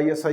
ISI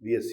BSc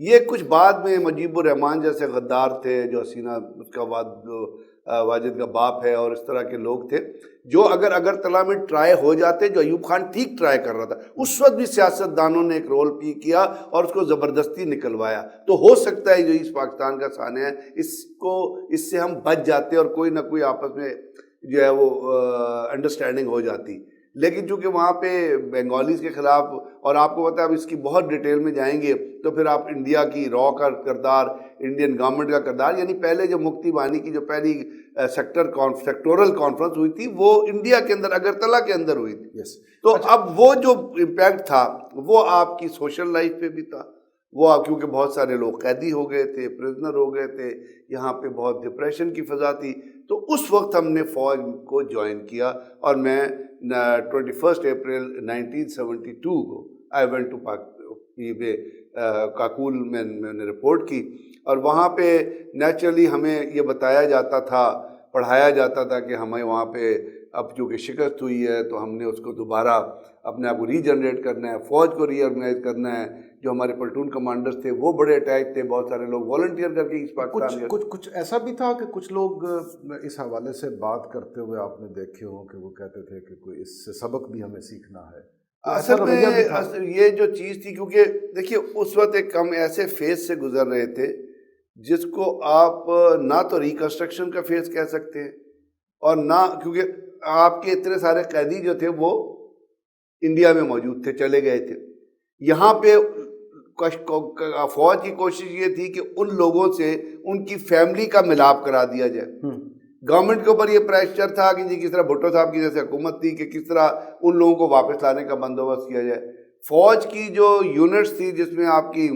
یہ کچھ بعد میں مجیب الرحمان جیسے غدار تھے جو حسینہ اس کا واجد کا باپ ہے اور اس طرح کے لوگ تھے جو اگر اگرتلا میں ٹرائی ہو جاتے، جو ایوب خان ٹھیک ٹرائی کر رہا تھا اس وقت بھی سیاست دانوں نے ایک رول پلے کیا اور اس کو زبردستی نکلوایا. تو ہو سکتا ہے جو اس پاکستان کا سانحہ ہے اس سے ہم بچ جاتے اور کوئی نہ کوئی آپس میں جو ہے وہ انڈرسٹینڈنگ ہو جاتی. لیکن چونکہ وہاں پہ بنگالیز کے خلاف، اور آپ کو پتہ ہے اب اس کی بہت ڈیٹیل میں جائیں گے تو پھر آپ انڈیا کی را کا کردار، انڈین گورنمنٹ کا کردار، یعنی پہلے جو مکتی بانی کی جو پہلی سیکٹورل کانفرنس ہوئی تھی وہ انڈیا کے اندر اگرتلا کے اندر ہوئی تھی. تو اب وہ جو امپیکٹ تھا وہ آپ کی سوشل لائف پہ بھی تھا. وہ کیونکہ بہت سارے لوگ قیدی ہو گئے تھے، پرزنر ہو گئے تھے، یہاں پہ بہت ڈپریشن کی فضا تھی. تو اس وقت ہم نے فوج کو جوائن کیا اور میں 21 اپریل 1972 کو آئی وینٹ ٹو کاکول میں نے رپورٹ کی. اور وہاں پہ نیچرلی ہمیں یہ بتایا جاتا تھا، پڑھایا جاتا تھا کہ ہمیں وہاں پہ اب چونکہ شکست ہوئی ہے تو ہم نے اس کو دوبارہ اپنے آپ کو ری جنریٹ کرنا ہے، فوج کو ری آرگنائز کرنا ہے. جو ہمارے پلٹون کمانڈرز تھے وہ بڑے اٹیچ تھے، بہت سارے لوگ والنٹیئر کر کے اس پاکستان کچھ ایسا بھی تھا کہ کچھ لوگ اس حوالے سے بات کرتے ہوئے آپ نے دیکھے ہوں کہ وہ کہتے تھے کہ کوئی اس سے سبق بھی ہمیں سیکھنا ہے. اصل میں یہ جو چیز تھی، کیونکہ دیکھیے اس وقت ایک ہم ایسے فیز سے گزر رہے تھے جس کو آپ نہ تو ریکنسٹرکشن کا فیز کہہ سکتے ہیں اور نہ، کیونکہ آپ کے اتنے سارے قیدی جو تھے وہ انڈیا میں موجود تھے، چلے گئے تھے. یہاں پہ فوج کی کوشش یہ تھی کہ ان لوگوں سے ان کی فیملی کا ملاپ کرا دیا جائے. گورنمنٹ کے اوپر یہ پریشر تھا کہ جی کس طرح بھٹو صاحب کی جیسے حکومت تھی کہ کس طرح ان لوگوں کو واپس لانے کا بندوبست کیا جائے. فوج کی جو یونٹس تھی جس میں آپ کی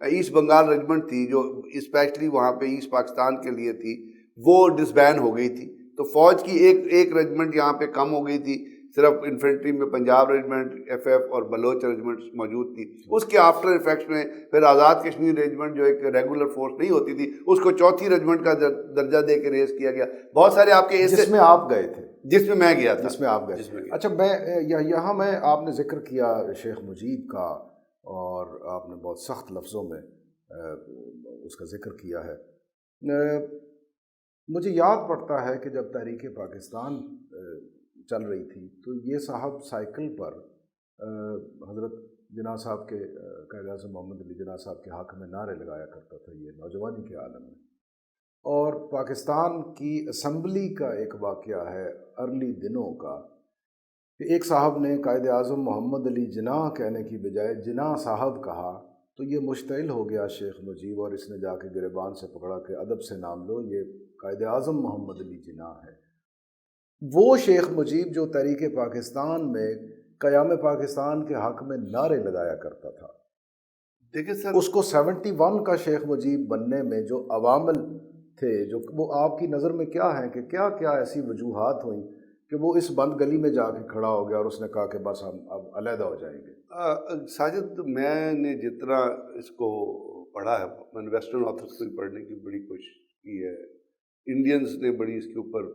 ایسٹ بنگال ریجمنٹ تھی جو اسپیشلی وہاں پہ ایسٹ پاکستان کے لیے تھی، وہ ڈسبینڈ ہو گئی تھی. تو فوج کی ایک ریجمنٹ یہاں پہ کم ہو گئی تھی. صرف انفینٹری میں پنجاب ریجمنٹ، ایف اور بلوچ ریجمنٹ موجود تھی. اس کے آفٹر افیکٹس میں پھر آزاد کشمیر ریجمنٹ جو ایک ریگولر فورس نہیں ہوتی تھی اس کو چوتھی ریجمنٹ کا درجہ دے کے ریز کیا گیا. بہت سارے آپ کے ایسے جس میں آپ گئے تھے، جس میں میں گیا تھا، جس میں آپ گئے. اچھا، یہاں میں آپ نے ذکر کیا شیخ مجیب کا اور آپ نے بہت سخت لفظوں میں اس کا ذکر کیا ہے. مجھے یاد پڑتا ہے کہ جب تحریک پاکستان چل رہی تھی تو یہ صاحب سائیکل پر حضرت جناح صاحب کے قائد اعظم محمد علی جناح صاحب کے حق میں نعرے لگایا کرتا تھا، یہ نوجوانی کے عالم میں. اور پاکستان کی اسمبلی کا ایک واقعہ ہے ارلی دنوں کا کہ ایک صاحب نے قائد اعظم محمد علی جناح کہنے کی بجائے جناح صاحب کہا تو یہ مشتعل ہو گیا شیخ مجیب، اور اس نے جا کے گریبان سے پکڑا کہ ادب سے نام لو، یہ قائد اعظم محمد علی جناح ہے. وہ شیخ مجیب جو تحریک پاکستان میں قیام پاکستان کے حق میں نعرے لگایا کرتا تھا، دیکھیں سر اس کو 71 کا شیخ مجیب بننے میں جو عوامل تھے، جو وہ آپ کی نظر میں کیا ہیں کہ کیا کیا ایسی وجوہات ہوئیں کہ وہ اس بند گلی میں جا کے کھڑا ہو گیا اور اس نے کہا کہ بس ہم اب علیحدہ ہو جائیں گے؟ ساجد، میں نے جتنا اس کو پڑھا ہے، میں نے ویسٹرن آتھرس کو پڑھنے کی بڑی کوشش کی ہے، انڈینز نے بڑی اس کے اوپر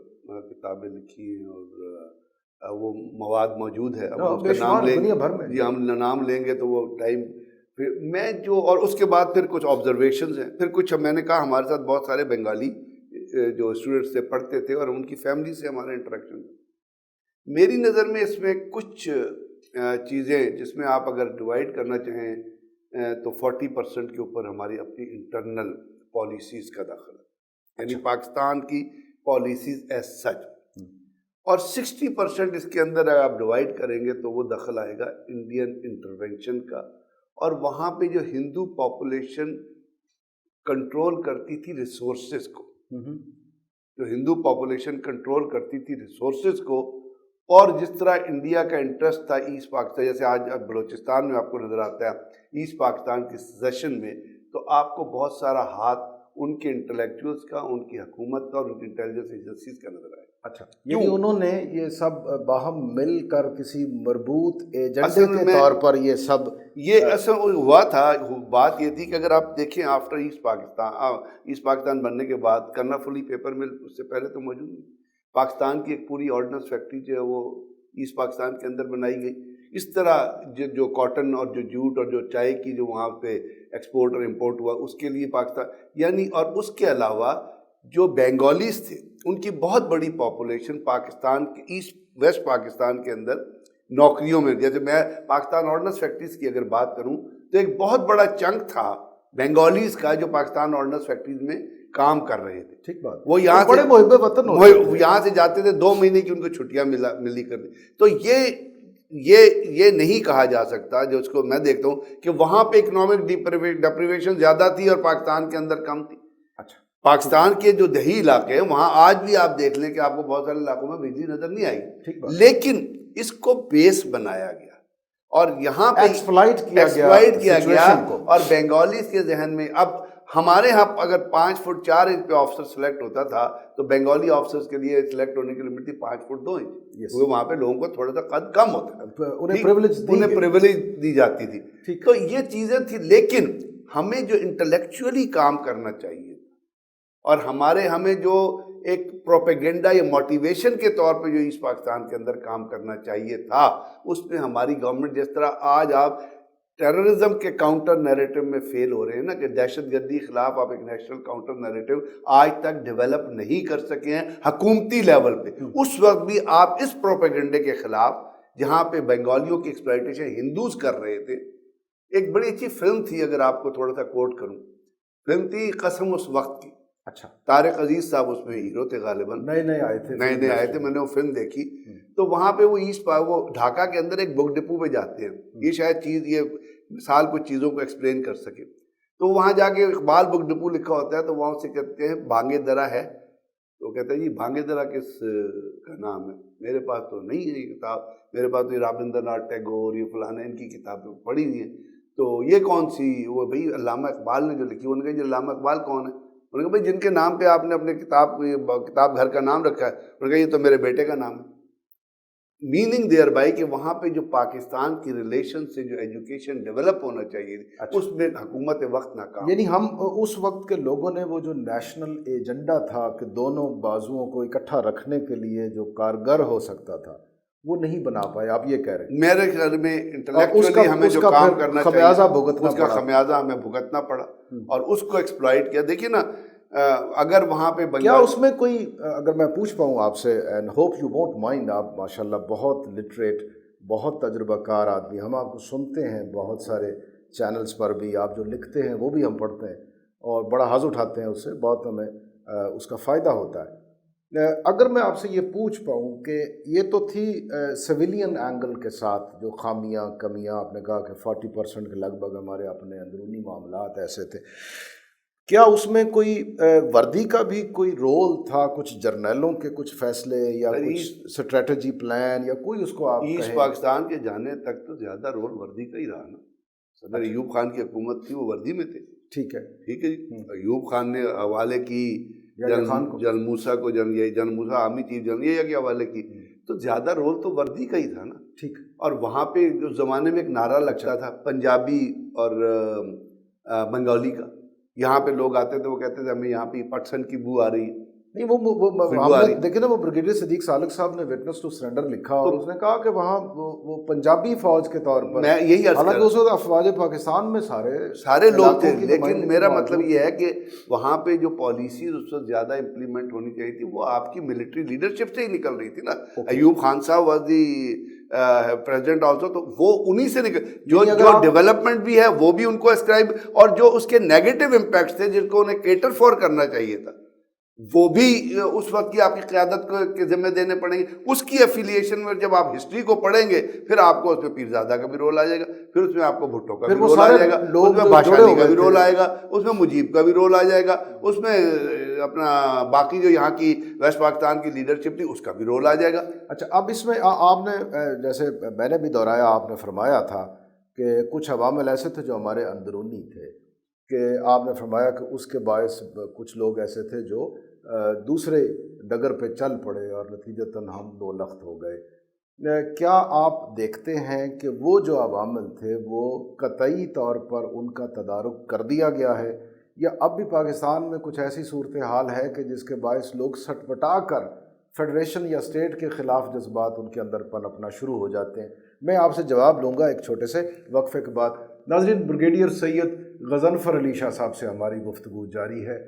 کتابیں لکھی ہیں اور وہ مواد موجود ہے. اب اس کا نام لیں گے، جی ہم نام لیں گے تو وہ ٹائم پھر میں جو، اور اس کے بعد پھر کچھ آبزرویشنز ہیں، پھر کچھ میں نے کہا ہمارے ساتھ بہت سارے بنگالی جو اسٹوڈنٹس سے پڑھتے تھے اور ان کی فیملی سے ہمارا انٹریکشن. میری نظر میں اس میں کچھ چیزیں جس میں آپ اگر ڈیوائڈ کرنا چاہیں تو 40% کے اوپر ہماری اپنی انٹرنل پالیسیز کا داخل ہے، یعنی پاکستان کی پالیسیز ایز سچ، اور 60% اس کے اندر اگر آپ ڈیوائڈ کریں گے تو وہ دخل آئے گا انڈین انٹرونشن کا. اور وہاں پہ جو ہندو پاپولیشن کنٹرول کرتی تھی ریسورسز کو، جو ہندو پاپولیشن کنٹرول کرتی تھی ریسورسز کو، اور جس طرح انڈیا کا انٹرسٹ تھا ایسٹ پاکستان، جیسے آج بلوچستان میں آپ کو نظر آتا ہے ایسٹ پاکستان کی سیشن میں، تو آپ کو بہت سارا ہاتھ ان کے انٹلیکچوئلس کا، ان کی حکومت کا اور ان کی انٹیلیجنس ایجنسیز کا نظر آئے. اچھا، یعنی انہوں نے یہ سب باہم مل کر کسی مربوط ایجنڈے کے طور پر یہ سب یہ اصل ہوا تھا. بات یہ تھی کہ اگر آپ دیکھیں آفٹر ایسٹ پاکستان بننے کے بعد کرنافلی پیپر مل اس سے پہلے تو موجود نہیں. پاکستان کی ایک پوری آرڈننس فیکٹری جو ہے وہ ایسٹ پاکستان کے اندر بنائی گئی. اس طرح جو کاٹن اور جو جوٹ اور جو چائے کی جو وہاں پہ ایکسپورٹ اور امپورٹ ہوا اس کے لیے پاکستان یعنی، اور اس کے علاوہ جو بنگالیز تھے ان کی بہت بڑی پاپولیشن پاکستان کے ایسٹ ویسٹ پاکستان کے اندر نوکریوں میں، جیسے میں پاکستان آرڈننس فیکٹریز کی اگر بات کروں تو ایک بہت بڑا چنک تھا بنگالیز کا جو پاکستان آرڈننس فیکٹریز میں کام کر رہے تھے. ٹھیک بات. وہ یہاں بڑے محب وطن ہوتے تھے. یہاں سے جاتے تھے 2 مہینے کی ان کو چھٹیاں ملی کرتی. تو یہ نہیں کہا جا سکتا، جو اس کو میں دیکھتا ہوں کہ وہاں پہ اکنامک ڈپریویشن زیادہ تھی اور پاکستان کے اندر کم تھی. اچھا، پاکستان کے جو دیہی علاقے ہیں وہاں آج بھی آپ دیکھ لیں کہ آپ کو بہت سارے علاقوں میں بجلی نظر نہیں آئی، لیکن اس کو بیس بنایا گیا اور یہاں پہ ایکسپلائٹ کیا گیا اور بنگالیز کے ذہن میں. اب ہمارے ہاں اگر 5 فٹ 4 انچ پہ آفسر سلیکٹ ہوتا تھا تو بنگالی آفسرز کے لیے سلیکٹ ہونے کی لمٹ تھی 5 فٹ 2 انچ، کیونکہ وہاں پہ لوگوں کو تھوڑا سا قد کم ہوتا تھا، انہیں پریویلیج دی جاتی تھی. تو یہ چیزیں تھیں، لیکن ہمیں جو انٹلیکچولی کام کرنا چاہیے اور ہمیں جو ایک پروپیگنڈا یا موٹیویشن کے طور پہ جو ایسٹ پاکستان کے اندر کام کرنا چاہیے تھا، اس میں ہماری گورنمنٹ جس طرح آج آپ ٹیررزم کے کاؤنٹر نیریٹو میں فیل ہو رہے ہیں نا، کہ دہشت گردی خلاف آپ ایک نیشنل کاؤنٹر نیریٹو آج تک ڈیولپ نہیں کر سکے ہیں حکومتی لیول پہ. اس وقت بھی آپ اس پروپیگنڈے کے خلاف، جہاں پہ بنگالیوں کی ایکسپلائٹیشن ہندوز کر رہے تھے. ایک بڑی اچھی فلم تھی، اگر آپ کو تھوڑا سا کوٹ کروں، فلم تھی قسم اس وقت کی. اچھا، طارق عزیز صاحب اس میں ہیرو تھے، غالباً نئے آئے تھے. میں نے وہ فلم دیکھی تو وہاں پہ وہ ڈھاکہ کے اندر ایک بک ڈپو پہ جاتے ہیں. یہ شاید یہ مثال کچھ چیزوں کو ایکسپلین کر سکے. تو وہاں جا کے اقبال بک ڈپو لکھا ہوتا ہے، تو وہاں سے کہتے ہیں بھانگے درا ہے، تو کہتا ہے جی بھانگے درا کس کا نام ہے؟ میرے پاس تو نہیں ہے یہ کتاب، میرے پاس تو رابندر ناتھ ٹیگور یہ فلانا ان کی کتابیں پڑھی ہوئی ہیں. تو یہ کون سی؟ وہ بھائی علامہ اقبال نے جو لکھی. انہوں نے کہا جی علامہ اقبال کون ہے؟ انہوں نے کہا بھائی جن کے نام پہ آپ نے اپنے کتاب گھر کا نام رکھا ہے. انہوں نے کہا یہ تو میرے بیٹے کا نام ہے. میننگ دیئر بائی کہ وہاں پہ جو پاکستان کی ریلیشن سے جو ایجوکیشن ڈیولپ ہونا چاہیے اس میں حکومت وقت ناکام. یعنی ہم اس وقت کے لوگوں نے وہ جو نیشنل ایجنڈا تھا کہ دونوں بازوؤں کو اکٹھا رکھنے کے لیے جو کارگر ہو سکتا تھا وہ نہیں بنا پائے، آپ یہ کہہ رہے ہیں؟ میرے خیال میں انٹلیکچولی ہمیں جو کام کرنا چاہیے اس کا خمیازہ ہمیں بھگتنا پڑا اور اس کو ایکسپلائٹ کیا. دیکھیے نا، اگر وہاں پہ کیا اس میں کوئی، اگر میں پوچھ پاؤں آپ سے، and hope you won't mind, آپ ماشاءاللہ بہت لٹریٹ، بہت تجربہ کار آدمی، ہم آپ کو سنتے ہیں بہت سارے چینلز پر بھی، آپ جو لکھتے ہیں وہ بھی ہم پڑھتے ہیں اور بڑا حظ اٹھاتے ہیں اس سے، بہت ہمیں اس کا فائدہ ہوتا ہے. اگر میں آپ سے یہ پوچھ پاؤں کہ یہ تو تھی سویلین اینگل کے ساتھ جو خامیاں کمیاں، آپ نے کہا کہ 40% کے لگ بھگ ہمارے اپنے اندرونی معاملات ایسے تھے، کیا اس میں کوئی وردی کا بھی کوئی رول تھا؟ کچھ جرنیلوں کے کچھ فیصلے یا کچھ اسٹریٹجی پلان یا کوئی اس کو آپ ایسٹ پاکستان کے جانے تک تو زیادہ رول وردی کا ہی رہا نا. صدر ایوب خان کی حکومت تھی، وہ وردی میں تھے. ٹھیک ہے جی. ایوب خان نے حوالے کی جنرل موسیٰ کو، جنرل موسیٰ آرمی چیف جنرل کے حوالے کی، تو زیادہ رول تو وردی کا ہی تھا نا. ٹھیک. اور وہاں پہ جو زمانے میں ایک نعرہ لگتا تھا پنجابی اور بنگالی کا، یہاں پہ لوگ آتے تھے وہ کہتے تھے ہمیں یہاں پہ پٹسن کی بو آ رہی ہے. نہیں، وہ دیکھیں نا، وہ بریگیڈیئر صدیق سالک صاحب نے وٹنس ٹو سرنڈر لکھا اور اس نے کہا کہ وہاں وہ پنجابی فوج کے طور پر، حالانکہ اس وقت افواج پاکستان میں سارے لوگ تھے، لیکن میرا مطلب یہ ہے کہ وہاں پہ جو پالیسیز اس وقت زیادہ امپلیمنٹ ہونی چاہیے تھی وہ آپ کی ملٹری لیڈرشپ سے ہی نکل رہی تھی نا. ایوب خان صاحب واز دی پریزیڈنٹ آلسو، تو وہ انہی سے نکل، جو ڈیولپمنٹ بھی ہے وہ بھی ان کو اسکرائب، اور جو اس کے نیگیٹو امپیکٹس تھے جن کو انہیں کیٹر فور کرنا چاہیے تھا وہ بھی اس وقت کی آپ کی قیادت کے ذمہ دینے پڑیں گے. اس کی ایفیلیشن میں جب آپ ہسٹری کو پڑھیں گے پھر آپ کو اس میں پیرزادہ کا بھی رول آ جائے گا، پھر اس میں آپ کو بھٹو کا بھی رول آ جائے گا، اس میں بھاشانی کا بھی رول آئے گا، اس میں مجیب کا بھی رول آ جائے گا، اس میں اپنا باقی جو یہاں کی ویسٹ پاکستان کی لیڈرشپ تھی اس کا بھی رول آ جائے گا. اچھا، اب اس میں آپ نے، جیسے میں نے بھی دہرایا، آپ نے فرمایا تھا کہ کچھ عوامل ایسے تھے جو ہمارے اندرونی تھے، کہ آپ نے فرمایا کہ اس کے باعث کچھ لوگ ایسے تھے جو دوسرے ڈگر پہ چل پڑے اور نتیجتاً ہم دو لخت ہو گئے. کیا آپ دیکھتے ہیں کہ وہ جو عوامل تھے وہ قطعی طور پر ان کا تدارک کر دیا گیا ہے، یا اب بھی پاکستان میں کچھ ایسی صورتحال ہے کہ جس کے باعث لوگ سٹ پٹا کر فیڈریشن یا اسٹیٹ کے خلاف جذبات ان کے اندر پنپنا شروع ہو جاتے ہیں؟ میں آپ سے جواب لوں گا ایک چھوٹے سے وقفے کے بعد۔ ناظرین، بریگیڈیئر سید غضنفر علی شاہ صاحب سے ہماری گفتگو جاری ہے۔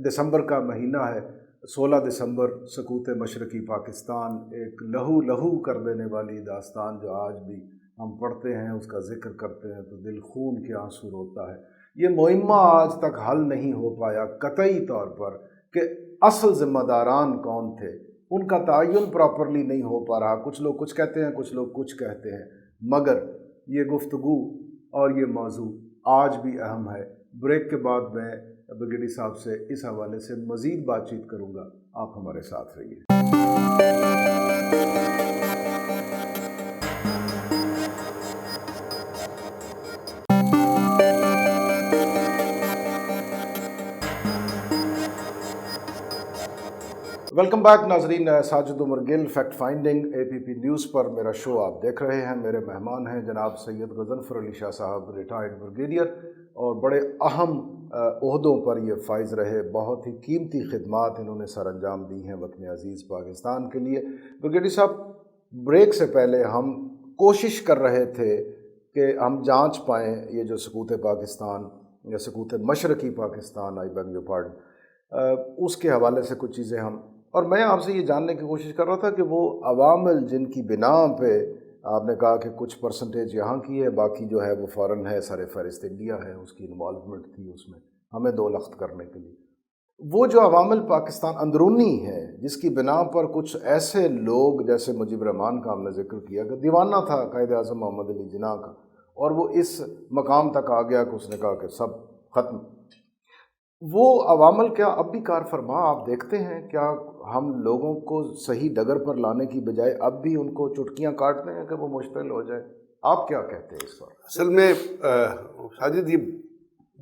دسمبر کا مہینہ ہے، 16 دسمبر، سقوط مشرقی پاکستان، ایک لہو لہو کر دینے والی داستان جو آج بھی ہم پڑھتے ہیں، اس کا ذکر کرتے ہیں تو دل خون کے آنسو روتا ہے۔ یہ معمہ آج تک حل نہیں ہو پایا قطعی طور پر کہ اصل ذمہ داران کون تھے، ان کا تعین پراپرلی نہیں ہو پا رہا۔ کچھ لوگ کچھ کہتے ہیں، کچھ لوگ کچھ کہتے ہیں، مگر یہ گفتگو اور یہ موضوع آج بھی اہم ہے۔ بریک کے بعد میں بریگیڈیئر صاحب سے اس حوالے سے مزید بات چیت کروں گا، آپ ہمارے ساتھ رہیے۔ ویلکم بیک ناظرین، Sajid Umar Gill, fact finding A P P news پر میرا شو آپ دیکھ رہے ہیں۔ میرے مہمان ہیں جناب سید غضنفر علی شاہ صاحب، ریٹائرڈ بریگیڈیئر اور بڑے اہم عہدوں پر یہ فائز رہے، بہت ہی قیمتی خدمات انہوں نے سر انجام دی ہیں وطن عزیز پاکستان کے لیے۔ بریگیڈیئر صاحب، بریک سے پہلے ہم کوشش کر رہے تھے کہ ہم جانچ پائیں یہ جو سقوط پاکستان یا سقوط مشرقی پاکستان، آئی بیگ یور پارڈن، اس کے حوالے سے کچھ چیزیں ہم، اور میں آپ سے یہ جاننے کی کوشش کر رہا تھا کہ وہ عوامل جن کی بنا پہ آپ نے کہا کہ کچھ پرسنٹیج یہاں کی ہے، باقی جو ہے وہ فوراً ہے، سر فہرست انڈیا ہے، اس کی انوالومنٹ تھی اس میں ہمیں دو لخت کرنے کے لیے۔ وہ جو عوامل پاکستان اندرونی ہے جس کی بنا پر کچھ ایسے لوگ جیسے مجیب الرحمان کا ہم نے ذکر کیا کہ دیوانہ تھا قائد اعظم محمد علی جناح کا، اور وہ اس مقام تک آ گیا کہ اس نے کہا کہ سب ختم، وہ عوامل کیا اب بھی کار فرما آپ دیکھتے ہیں؟ کیا ہم لوگوں کو صحیح ڈگر پر لانے کی بجائے اب بھی ان کو چٹکیاں کاٹتے ہیں کہ وہ مشتعل ہو جائے؟ آپ کیا کہتے ہیں اس پر؟ اصل میں ساجد، یہ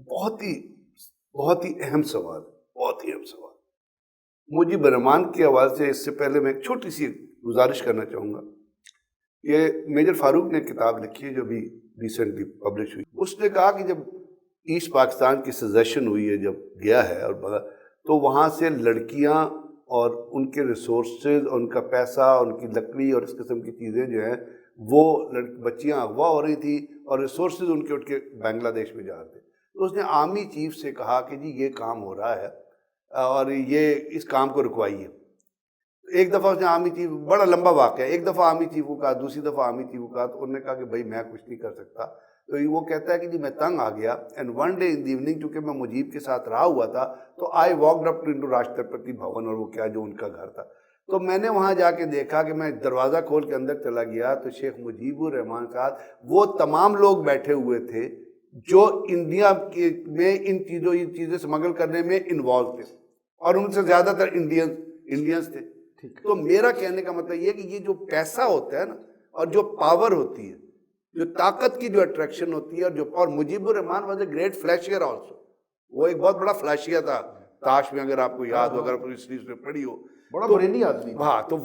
بہت ہی اہم سوال، بہت ہی اہم سوال۔ مجیب الرحمان کے حوالے سے اس سے پہلے میں ایک چھوٹی سی گزارش کرنا چاہوں گا۔ یہ میجر فاروق نے کتاب لکھی ہے جو بھی ریسنٹلی پبلش ہوئی، اس نے کہا کہ جب ایسٹ پاکستان کی سیزیشن ہوئی ہے، جب گیا ہے اور بڑا، تو وہاں سے لڑکیاں اور ان کے ریسورسز، ان کا پیسہ، ان کی لکڑی اور اس قسم کی چیزیں جو ہیں وہ بچیاں اغوا ہو رہی تھی اور ریسورسز ان کے اٹھ کے بنگلہ دیش میں جا رہے تھے۔ تو اس نے آرمی چیف سے کہا کہ جی یہ کام ہو رہا ہے اور یہ اس کام کو رکوائیے۔ ایک دفعہ اس نے آرمی چیف، بڑا لمبا واقعہ ہے، ایک دفعہ آرمی چیف کو کہا، دوسری دفعہ آرمی چیف کو کہا، تو انہوں نے کہا کہ بھائی میں کچھ نہیں کر سکتا۔ تو وہ کہتا ہے کہ جی میں تنگ آ گیا، and one day in the evening, چونکہ میں مجیب کے ساتھ رہا ہوا تھا، تو آئی walked up to Rashtrapati Bhavan, اور وہ کیا جو ان کا گھر تھا، تو میں نے وہاں جا کے دیکھا کہ میں دروازہ کھول کے اندر چلا گیا تو شیخ مجیب الرحمان صاحب وہ تمام لوگ بیٹھے ہوئے تھے جو انڈیا میں ان چیزیں سمگل کرنے میں انوالو تھے، اور ان سے زیادہ تر انڈینز تھے۔ تو میرا کہنے کا مطلب یہ کہ یہ جو پیسہ ہوتا ہے نا، اور جو پاور ہوتی ہے، جو طاقت کی جو اٹریکشن ہوتی ہے، اور مجیب الرحمان واز اے گریٹ فلیشیر آلسو، وہ ایک بہت بڑا فلیشیہ تھا تاش میں، اگر آپ کو یاد ہو، اگر آپ اس سیریز میں پڑھی ہو، بڑا بریلی آدمی۔ ہاں، تو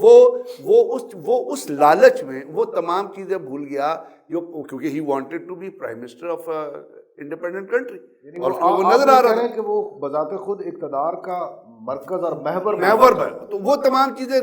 وہ اس لالچ میں وہ تمام چیزیں بھول گیا جو، کیونکہ he wanted to be prime minister of independent country, اور وہ نظر آ رہا تھا کہ وہ بذات خود اقتدار کا مرکز اور محور تو وہ تمام چیزیں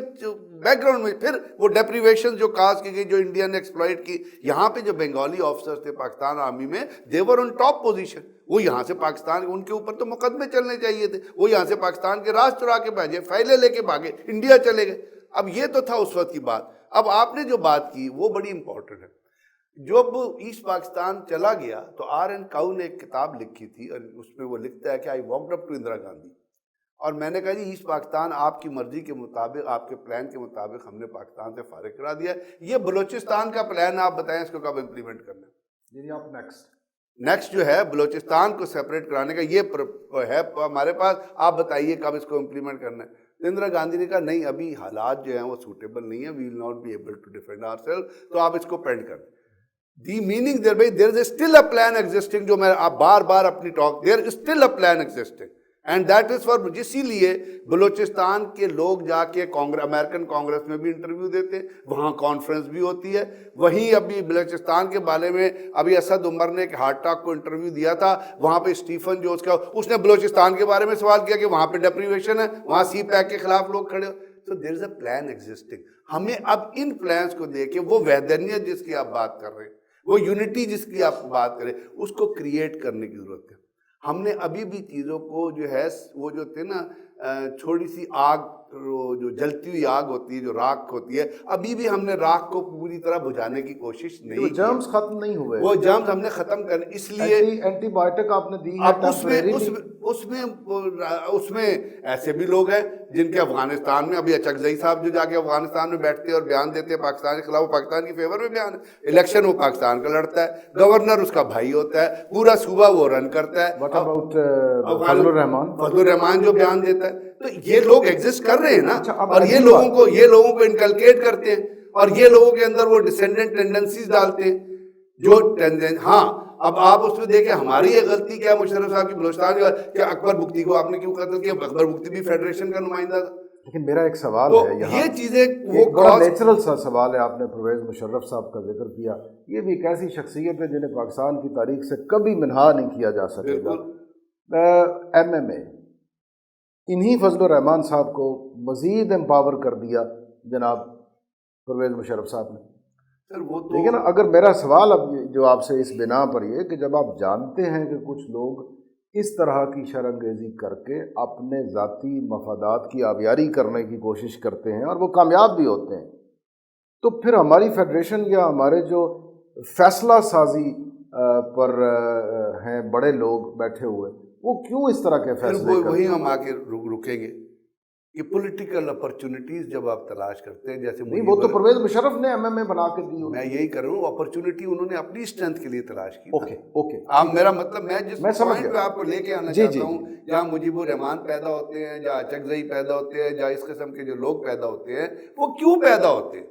بیک گراؤنڈ میں، پھر وہ ڈیپریویشن جو کاز کی گئی، جو انڈیا نے ایکسپلائٹ کی، یہاں پہ جو بنگالی آفیسرز تھے پاکستان آرمی میں، دے ور آن ٹاپ پوزیشن، وہ یہاں سے پاکستان، ان کے اوپر تو مقدمے چلنے چاہیے تھے، وہ یہاں سے پاکستان کے راز چرا کے بھاجے، فائلیں لے کے بھاگے، انڈیا چلے گئے۔ اب یہ تو تھا اس وقت کی بات۔ اب آپ نے جو بات کی وہ بڑی امپورٹنٹ ہے۔ جب ایسٹ پاکستان چلا گیا تو آر این کاؤ نے ایک کتاب لکھی تھی، اور اس میں وہ لکھتا ہے کہ I walked up to Indira Gandhi, اور میں نے کہا جی ایسٹ پاکستان آپ کی مرضی کے مطابق، آپ کے پلان کے مطابق ہم نے پاکستان سے فارغ کرا دیا ہے، یہ بلوچستان کا پلان آپ بتائیں اس کو کب امپلیمنٹ کرنا ہے؟ یعنی آپ نیکسٹ جو ہے بلوچستان کو سیپریٹ کرانے کا یہ ہے ہمارے پاس، آپ بتائیے کب اس کو امپلیمنٹ کرنا ہے۔ اندرا گاندھی نے کہا نہیں، ابھی حالات جو ہیں وہ سوٹیبل نہیں ہیں، we will not be able to defend our self, تو آپ اس کو پینڈ کر دیں۔ The meaning there is still a plan existing, جو میں آپ بار بار اپنی talk, there is still a plan existing, and that is for, اسی لیے بلوچستان کے لوگ جا کے امریکن کانگریس میں بھی انٹرویو دیتے ہیں، وہاں کانفرنس بھی ہوتی ہے، وہیں ابھی بلوچستان کے بارے میں ابھی اسد عمر نے ایک ہارٹ ٹاک کو انٹرویو دیا تھا، وہاں پہ اسٹیفن جو اس نے بلوچستان کے بارے میں سوال کیا کہ وہاں پہ ڈیپریویشن ہے، وہاں سی پیک کے خلاف لوگ کھڑے ہو۔ So there is a plan existing. ہمیں اب ان پلانس کو دے کے وہ وحدانیت جس کی آپ بات کر رہے ہیں, وہ یونٹی جس کی آپ بات کریں, اس کو کریٹ کرنے کی ضرورت ہے. ہم نے ابھی بھی چیزوں کو جو ہے وہ جو تھے نا چھوٹی سی آگ, جو جلتی ہوئی آگ ہوتی ہے, جو راکھ ہوتی ہے, ابھی بھی ہم نے راکھ کو پوری طرح بجھانے کی کوشش نہیں کی. جرمز ختم نہیں ہوئے, وہ جرمز ہم نے ختم کرنے, اس لیے اینٹی بایوٹک آپ نے دی ہے. اب اس میں ایسے بھی لوگ ہیں جن کے افغانستان میں, ابھی اچکزئی صاحب جو جا کے افغانستان میں بیٹھتے ہیں اور بیان دیتے ہیں پاکستان کے خلاف, پاکستان کی فیور میں بیان ہے, الیکشن وہ پاکستان کا لڑتا ہے, گورنر اس کا بھائی ہوتا ہے, پورا صوبہ وہ رن کرتا ہے. What about فضل الرحمان جو بیان دیتا ہے, تو یہ لوگ ایگزسٹ کر رہے ہیں نا, اور یہ لوگوں کو انکلکیٹ کرتے ہیں, اور یہ لوگوں کے اندر وہ ڈسینڈنٹ ٹینڈنسیز ڈالتے ہیں جو ہاں. اب آپ اس میں دیکھیں ہماری یہ غلطی کیا, مشرف صاحب کی بلوچستان کہ اکبر بگٹی کو آپ نے کیوں قتل کیا؟ اکبر بگٹی بھی فیڈریشن کا نمائندہ تھا. لیکن میرا ایک سوال ہے یہاں, یہ چیزیں وہ بڑا نیچرل سا سوال ہے, آپ نے پرویز مشرف صاحب کا ذکر کیا, یہ بھی ایک ایسی شخصیت ہے جنہیں پاکستان کی تاریخ سے کبھی منہا نہیں کیا جا سکے گا. ایم ایم اے انہی فضل الرحمان صاحب کو مزید امپاور کر دیا جناب پرویز مشرف صاحب نے. لیکن اگر میرا سوال اب جو آپ سے اس بنا پر یہ کہ جب آپ جانتے ہیں کہ کچھ لوگ اس طرح کی شرانگیزی کر کے اپنے ذاتی مفادات کی آبیاری کرنے کی کوشش کرتے ہیں اور وہ کامیاب بھی ہوتے ہیں, تو پھر ہماری فیڈریشن یا ہمارے جو فیصلہ سازی پر ہیں بڑے لوگ بیٹھے ہوئے, وہ کیوں اس طرح کے فیصلے کرتے ہیں؟ وہی ہم آ کے رکیں گے کہ پولیٹیکل اپرچونٹیز جب آپ تلاش کرتے ہیں, جیسے نہیں وہ تو پرویز مشرف نے ایم ایم اے بنا کے دی, میں یہی کر رہا ہوں, اپرچونٹی انہوں نے اپنی اسٹرینتھ کے لیے تلاش کی. اوکے آپ میرا مطلب میں جس پوائنٹ پہ آپ کو لے کے آنا چاہتا ہوں, جہاں مجیب الرحمان پیدا ہوتے ہیں, جہاں اچکزئی پیدا ہوتے ہیں, جہاں اس قسم کے جو لوگ پیدا ہوتے ہیں, وہ کیوں پیدا ہوتے ہیں؟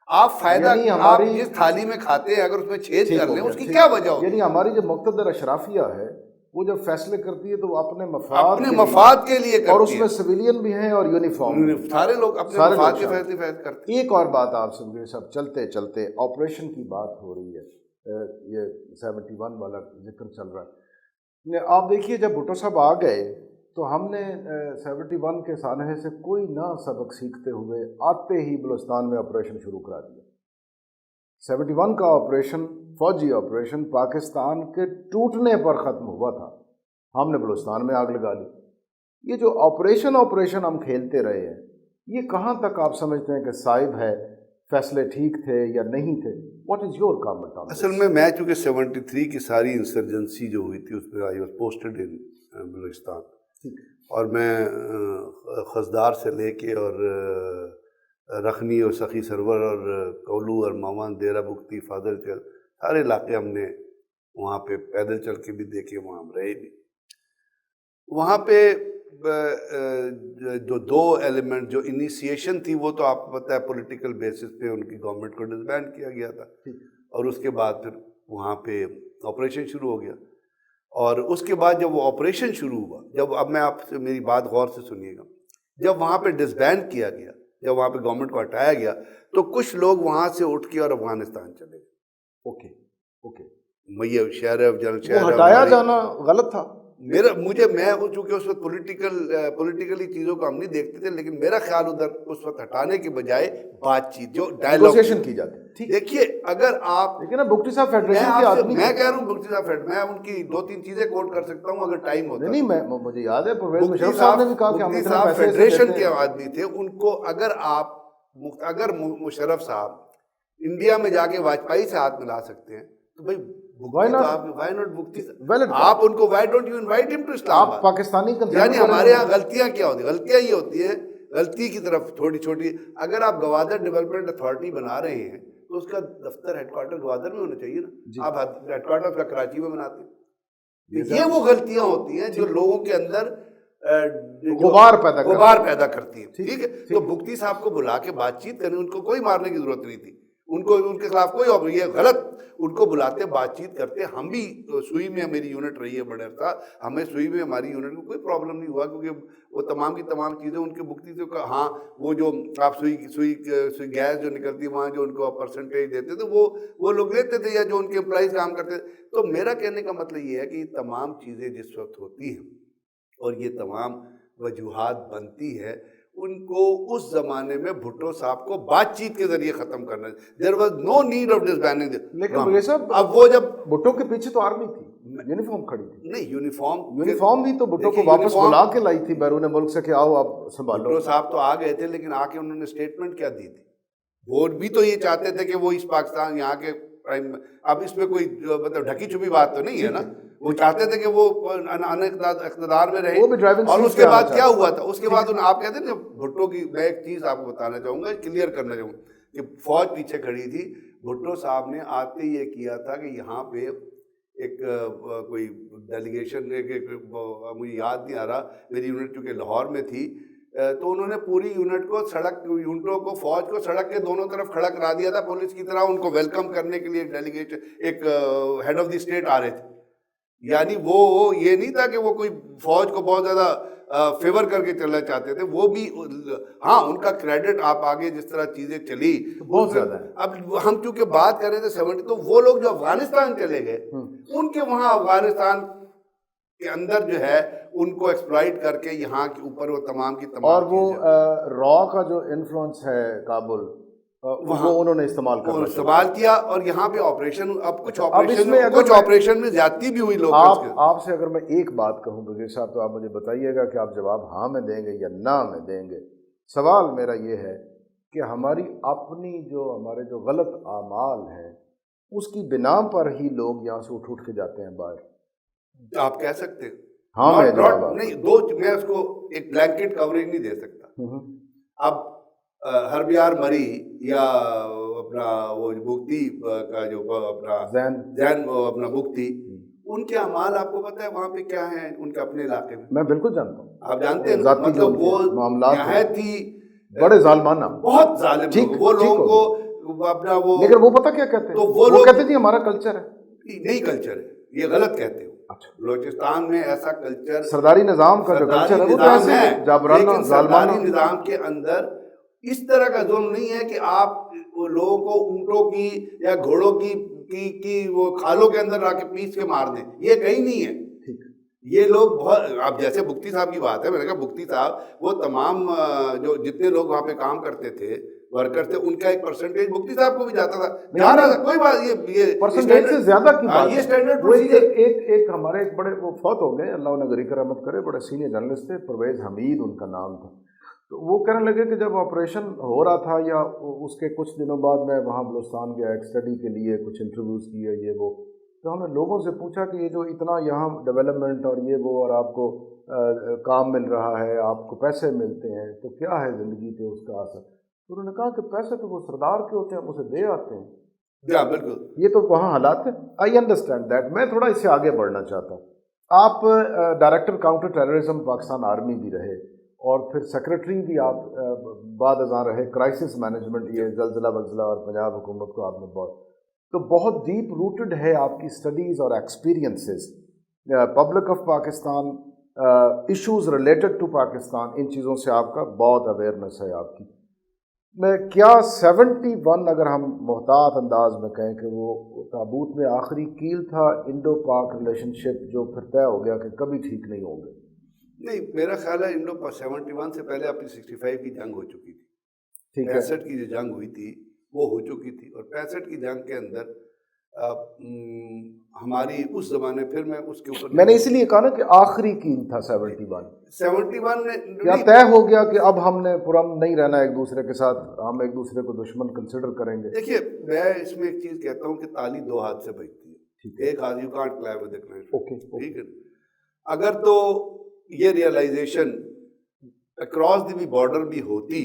آپ فائدہ آپ جس تھالی میں کھاتے ہیں اگر اس میں چھید کر لیں, اس کی کیا وجہ ہوتی ہے؟ یعنی ہماری جو مقتدر اشرافیہ ہے وہ جب فیصلے کرتی ہے تو وہ اپنے مفاد کے لیے کرتی ہے, اور اس میں سویلین بھی ہیں اور یونیفارم, سارے لوگ اپنے مفاد کے فیصلے کرتے ہیں. ایک اور بات آپ سے سب چلتے چلتے آپریشن کی بات ہو رہی ہے, یہ 71 والا ذکر چل رہا ہے. آپ دیکھیے جب بھٹو صاحب آ گئے تو ہم نے 71 کے سانحے سے کوئی نہ سبق سیکھتے ہوئے آتے ہی بلوچستان میں آپریشن شروع کرا دیا. 71 کا آپریشن, فوجی آپریشن پاکستان کے ٹوٹنے پر ختم ہوا تھا, ہم نے بلوچستان میں آگ لگا لی. یہ جو آپریشن ہم کھیلتے رہے ہیں, یہ کہاں تک آپ سمجھتے ہیں کہ صائب ہے, فیصلے ٹھیک تھے یا نہیں تھے؟ What is your comment on? اصل میں چونکہ 73 کی ساری انسرجنسی جو ہوئی تھی اس پہ آئی واز پوسٹڈ ان بلوچستان, اور میں خزدار سے لے کے اور رخنی اور سخی سرور اور کولو اور مامان دیرہ بگٹی فاضل چل سارے علاقے ہم نے وہاں پہ پیدل چل کے بھی دیکھے, وہاں ہم رہے بھی. وہاں پہ جو دو ایلیمنٹ جو انیشیشن تھی وہ تو آپ کو پتہ ہے پولیٹیکل بیسس پہ ان کی گورنمنٹ کو ڈسبینڈ کیا گیا تھا, اور اس کے بعد پھر وہاں پہ آپریشن شروع ہو گیا. اور اس کے بعد جب وہ آپریشن شروع ہوا, جب اب میں آپ سے میری بات غور سے سنیے گا, جب وہاں پہ ڈسبینڈ کیا گیا, جب وہاں پہ گورنمنٹ کو ہٹایا گیا, تو کچھ لوگ وہاں سے اٹھ کے اور افغانستان چلے گئے. یہ شہر ہٹایا جانا غلط تھا. میں چونکہ اس وقت پولیٹیکلی چیزوں کو ہم نہیں دیکھتے تھے, لیکن میرا خیال ادھر اس وقت ہٹانے کے بجائے بات چیت جو نیگوسیشن کی جاتی. دیکھیے اگر آپ لیکن بگٹی صاحب فیڈریشن کے آدمی, میں کہہ رہا ہوں بگٹی صاحب, میں ان کی 2-3 چیزیں کوٹ کر سکتا ہوں اگر ٹائم ہوتا. نہیں مجھے یاد ہے پرویز مشرف صاحب نے بھی کہا کہ ہم اتنا پیسے فیڈریشن کے آدمی تھے. ان کو اگر مشرف صاحب انڈیا میں جا کے واجپئی سے ہاتھ ملا سکتے ہیں تو بھائی آپ ان کو why don't you invite him to Islam? آپ پاکستانی یعنی ہمارے یہاں غلطیاں کیا ہوتی ہیں؟ غلطیاں یہ ہوتی ہیں, غلطی کی طرف چھوٹی چھوٹی, اگر آپ گوادر ڈیولپمنٹ اتھارٹی بنا رہے ہیں تو اس کا دفتر ہیڈ کوارٹر گوادر میں ہونا چاہیے نا, آپ ہیڈ کوارٹر کا کراچی میں بناتے ہیں. یہ وہ غلطیاں ہوتی ہیں جو لوگوں کے اندر غبار پیدا کرتی ہیں. ٹھیک ہے, تو بگٹی صاحب کو بلا کے بات چیت کریں, ان کو کوئی مارنے کی ضرورت نہیں تھی, ان کے خلاف کوئی یہ غلط, ان کو بلاتے بات چیت کرتے. ہم بھی سوئی میں میری یونٹ رہی ہے بڑے عرصہ, ہمیں سوئی میں ہماری یونٹ میں کوئی پرابلم نہیں ہوا, کیونکہ وہ تمام کی تمام چیزیں ان کے بگٹی سے. ہاں وہ جو آپ سوئی گیس جو نکلتی وہاں جو ان کو پرسنٹیج دیتے تھے وہ لوگ لیتے تھے, یا جو ان کے امپلائیز کام کرتے تھے. تو میرا کہنے کا مطلب یہ ہے کہ یہ تمام چیزیں جس وقت ہوتی ہیں اور یہ تمام وجوہات بنتی ہے, ان کو اس زمانے میں بھٹو صاحب کو بات چیت کے ذریعے ختم کرنا ہے. There was no need of disbanding. لیکن مجھے صاحب اب وہ جب بھٹو کے پیچھے تو آرمی تھی, یونیفارم کھڑی تھی. نہیں یونیفارم بھی تو بھٹو کو واپس بلا کے لائی تھی بیرون ملک سے کہ آؤ آپ سنبھالو. بھٹو صاحب تو آ گئے تھے, لیکن آ کے انہوں نے اسٹیٹمنٹ کیا دی تھی؟ وہ بھی تو یہ چاہتے تھے کہ وہ اس پاکستان یہاں کے اب اس میں کوئی مطلب ڈھکی چھپی بات تو نہیں ہے نا. وہ چاہتے تھے کہ وہ اقتدار میں رہے. اور اس کے بعد کیا ہوا تھا؟ اس کے بعد آپ کہتے ہیں بھٹو کی, میں ایک چیز آپ کو بتانا چاہوں گا, کلیئر کرنا چاہوں گا کہ فوج پیچھے کھڑی تھی. بھٹو صاحب نے آتے یہ کیا تھا کہ یہاں پہ ایک کوئی ڈیلیگیشن, مجھے یاد نہیں آ رہا, میری یونٹ چونکہ لاہور میں تھی, تو انہوں نے پوری یونٹ کو یونٹوں کو فوج کو سڑک کے دونوں طرف کھڑا کرا دیا تھا پولیس کی طرح, ان کو ویلکم کرنے کے لیے ایک ڈیلیگیشن, ایک ہیڈ آف دی اسٹیٹ آ رہے تھے. یعنی وہ یہ نہیں تھا کہ وہ کوئی فوج کو بہت زیادہ فیور کر کے چلنا چاہتے تھے. وہ بھی ہاں ان کا کریڈٹ آپ آگے جس طرح چیزیں چلی بہت زیادہ ہے. اب ہم چونکہ بات کر رہے تھے 70, تو وہ لوگ جو افغانستان چلے گئے, ان کے وہاں افغانستان کے اندر جو ہے ان کو ایکسپلائٹ کر کے یہاں کے اوپر وہ تمام کی تمام, اور وہ را کا جو انفلوئنس ہے کابل, وہ انہوں نے استعمال کیا. اور یہاں پہ آپریشن, اب کچھ آپریشن میں زیادتی بھی ہوئی لوگ. آپ سے اگر میں ایک بات کہوں برگیز صاحب, تو آپ مجھے بتائیے گا کہ آپ جواب ہاں میں دیں گے یا نہ میں دیں گے. سوال میرا یہ ہے کہ ہماری اپنی ہمارے جو غلط اعمال ہیں اس کی بنا پر ہی لوگ یہاں سے اٹھ کے جاتے ہیں باہر. آپ کہہ سکتے ہیں ہاں نہیں, میں اس کو ایک بلینکٹ کوریج نہیں دے سکتا. اب ہربیار مری یا اپنا وہ بگتی کا جو اپنا زین اپنا بگتی, ان کے اعمال آپ کو پتہ ہے وہاں پہ کیا ہیں ان کے اپنے علاقے میں؟ میں بالکل جانتا ہوں. آپ جانتے ہیں مطلب وہ نہایت ہی بڑے ظالمانہ, بہت ظالم لوگ, وہ لوگوں کو اپنا وہ, لیکن وہ پتہ کیا کہتے ہیں, تو وہ کہتے تھے ہمارا کلچر ہے. نہیں کلچر ہے, یہ غلط کہتے ہو. بلوچستان میں ایسا کلچر, سرداری نظام کا جو کلچر ہے وہ تو ایسے جابرانہ سرداری نظام کے اندر اس طرح کا ظلم نہیں ہے کہ آپ لوگوں کو اونٹوں کی یا گھوڑوں کی وہ کھالوں کے اندر لا کے پیس کے مار دیں, یہ کہیں نہیں ہے. یہ لوگ بہت, اب جیسے بگتی صاحب کی بات ہے, میں نے کہا بگتی صاحب وہ تمام جو جتنے لوگ وہاں پہ کام کرتے تھے ورکر تھے, ان کا ایک پرسنٹیج بگتی صاحب کو بھی جاتا تھا. جا رہا تھا کوئی بات, یہ پرسنٹیج سے زیادہ کی بات, یہ اسٹینڈرڈ پروسیجر. ایک ہمارے ایک بڑے وہ فوت ہو گئے, اللہ انہیں غریق رحمت کرے, بڑے سینئر جرنلسٹ تھے, پرویز حمید ان کا نام تھا. تو وہ کہنے لگے کہ جب آپریشن ہو رہا تھا یا اس کے کچھ دنوں بعد میں وہاں بلوچستان گیا ایک اسٹڈی کے لیے, کچھ انٹرویوز کیے یہ وہ, تو ہم نے لوگوں سے پوچھا کہ یہ جو اتنا یہاں ڈیولپمنٹ اور یہ وہ, اور آپ کو کام مل رہا ہے, آپ کو پیسے ملتے ہیں, تو کیا ہے زندگی پہ اس کا اثر؟ تو انہوں نے کہا کہ پیسے تو وہ سردار کے ہوتے ہیں, ہم اسے دے آتے ہیں. بالکل, یہ تو وہاں حالات ہیں. I understand that. میں تھوڑا اس سے آگے بڑھنا چاہتا ہوں. آپ director counter terrorism Pakistan army بھی رہے, اور پھر سیکرٹری بھی آپ بعد ازاں رہے, کرائسس مینجمنٹ, یہ زلزلہ وزلہ اور پنجاب حکومت کو آپ نے بہت ڈیپ روٹڈ ہے آپ کی اسٹڈیز اور experiences. Public of Pakistan, issues related to Pakistan, ان چیزوں سے آپ کا بہت اویئرنیس ہے آپ کی. میں کیا 71 اگر ہم محتاط انداز میں کہیں کہ وہ تابوت میں آخری کیل تھا انڈو پاک ریلیشن شپ, جو پھر طے ہو گیا کہ کبھی ٹھیک نہیں ہوں گے؟ نہیں, میرا خیال ہے انڈو 71 سے پہلے اپنی 65 کی جنگ ہو چکی تھی. 65 کی جو جنگ ہوئی تھی وہ ہو چکی تھی, اور 65 کی جنگ کے اندر ہماری اس زمانے, پھر میں اس کے اوپر میں نے اسی لیے کہا نا کہ آخری کیل تھا 71 میں, کیا طے ہو گیا کہ اب ہم نے پرامن نہیں رہنا ایک دوسرے کے ساتھ, ہم ایک دوسرے کو دشمن کنسیڈر کریں گے؟ دیکھیے, میں اس میں ایک چیز کہتا ہوں کہ تالی دو ہاتھ سے بجتی ہے, ایک ہاتھ, you can't clip with a hand, ٹھیک ہے. اگر تو یہ ریئلائزیشن اکراس دی بارڈر بھی ہوتی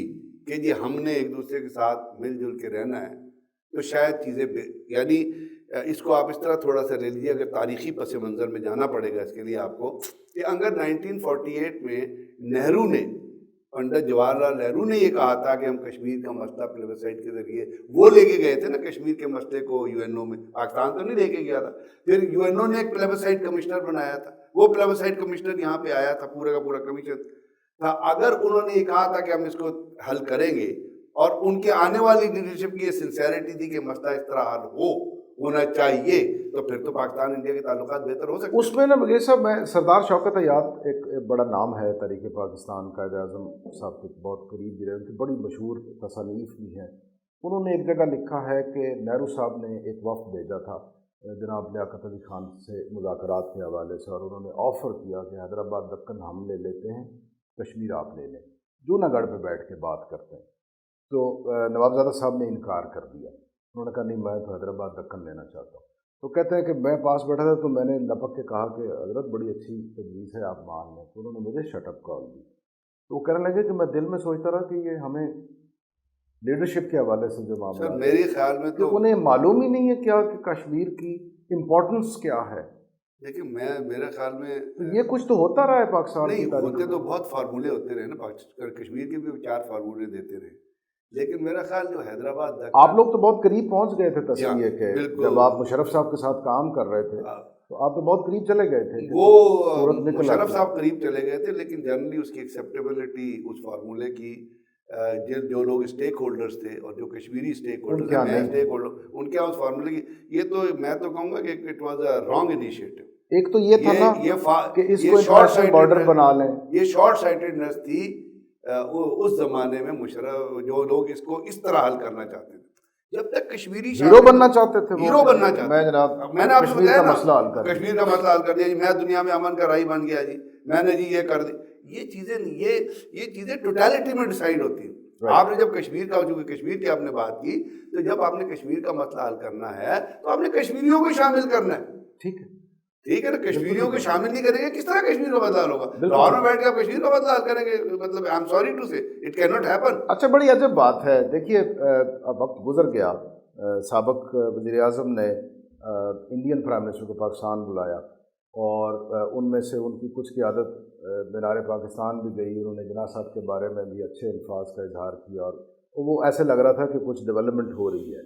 کہ جی ہم نے ایک دوسرے کے ساتھ مل جل کے رہنا ہے, تو شاید چیزیں یعنی اس کو آپ اس طرح تھوڑا سا لے لیجیے, اگر تاریخی پس منظر میں جانا پڑے گا اس کے لیے آپ کو, کہ اگر 1948 میں نہرو نے, پنڈت جواہر لال نہرو نے یہ کہا تھا کہ ہم کشمیر کا مسئلہ پلیبسائٹ کے ذریعے, وہ لے کے گئے تھے نا کشمیر کے مسئلے کو یو این او میں, پاکستان تو نہیں لے کے گیا تھا. پھر یو این او نے ایک پلیبسائٹ کمشنر بنایا تھا, وہ پلیبسائٹ کمشنر یہاں پہ آیا تھا, پورا کا پورا کمیشن تھا. اگر انہوں نے یہ کہا تھا کہ ہم اس کو حل کریں گے, اور ان کے آنے والی لیڈرشپ کی یہ سنسیئرٹی تھی کہ مسئلہ اس طرح حل ہو, ہونا چاہیے تو پھر تو پاکستان انڈیا کے تعلقات بہتر ہو سکتے ہیں۔ اس میں نا یہ صاحب میں سردار شوکت حیات ایک بڑا نام ہے تحریک پاکستان، قائد اعظم صاحب کے بہت قریب بھی رہے، ان کی بڑی مشہور تصانیف بھی ہیں۔ انہوں نے ایک جگہ لکھا ہے کہ نہرو صاحب نے ایک وفد بھیجا تھا جناب لیاقت علی خان سے مذاکرات کے حوالے سے، اور انہوں نے آفر کیا کہ حیدرآباد دکن ہم لے لیتے ہیں، کشمیر آپ لے لیں، جونا گڑھ پہ بیٹھ کے بات کرتے ہیں۔ تو نوابزادہ صاحب نے انکار کر دیا، انہوں نے کہا نہیں میں تو حیدرآباد دکن لینا چاہتا ہوں۔ تو کہتے ہیں کہ میں پاس بیٹھا تھا تو میں نے لپک کے کہا کہ حضرت بڑی اچھی تجویز ہے، آپ مان لیں۔ تو انہوں نے مجھے شٹ اپ کال دی۔ تو وہ کہنے لگے کہ میں دل میں سوچتا رہا کہ یہ ہمیں لیڈرشپ کے حوالے سے جو معاملہ سر میرے خیال میں کہ انہیں معلوم ہی نہیں ہے کیا کہ کشمیر کی امپورٹنس کیا ہے۔ دیکھیں میرے خیال میں یہ کچھ تو ہوتا رہا ہے پاکستان کی نہیں تاریخ ہوتے میں۔ تو بہت فارمولے ہوتے رہے نا، کشمیر کے بھی 4 فارمولے دیتے رہے، لیکن میرا خیال جو حیدرآباد آپ لوگ تو بہت قریب پہنچ گئے تھے تصویر کے، بالکل۔ جب آپ مشرف صاحب کے ساتھ کام کر رہے تھے تو آپ تو بہت قریب چلے گئے تھے۔ وہ مشرف صاحب قریب چلے گئے تھے، لیکن جنرلی اس کی ایکسیپٹیبلٹی اس فارمولے کی جو لوگ اسٹیک ہولڈرز تھے اور جو کشمیری اسٹیک ہولڈرز ہیں ان کے اس فارمولے کی، یہ تو میں تو کہوں گا کہ it was a wrong initiative. ایک تو یہ تھا نا کہ اس کو انٹرنیشنل بارڈر بنا لیں، یہ شارٹ سائٹڈنس تھی اس زمانے میں۔ مشرف جو لوگ اس کو اس طرح حل کرنا چاہتے تھے، جب تک کشمیری ہیرو بننا چاہتے تھے، ہیرو بننا چاہتے میں جناب میں نے آپ کو کشمیر کا بتایا مسئلہ حل کر کشمیر کا مسئلہ حل کر دیا جی، میں دنیا میں امن کا راہی بن گیا جی، میں نے جی یہ کر دی۔ یہ چیزیں ٹوٹیلٹی میں ڈیسائیڈ ہوتی ہیں۔ آپ نے جب کشمیر کا، جو کشمیر کی آپ نے بات کی، تو جب آپ نے کشمیر کا مسئلہ حل کرنا ہے تو آپ نے کشمیریوں کو شامل کرنا ہے۔ ٹھیک ہے نا، کشمیریوں کو شامل نہیں کریں گے کس طرح کشمیر کا مسئلہ حل ہوگا؟ لاہور میں بیٹھ کے آپ کشمیر کا مسئلہ حل کریں گے، مطلب آئی ایم سوری ٹو سے اٹ کین ناٹ ہیپن۔ اچھا بڑی عجب بات ہے، دیکھیے اب وقت گزر گیا، سابق وزیر اعظم نے انڈین پرائم منسٹر کو پاکستان بلایا اور ان میں سے ان کی کچھ قیادت مینار پاکستان بھی گئی، انہوں نے جناح صاحب کے بارے میں بھی اچھے الفاظ کا اظہار کیا اور وہ ایسے لگ رہا تھا کہ کچھ ڈیولپمنٹ ہو رہی ہے،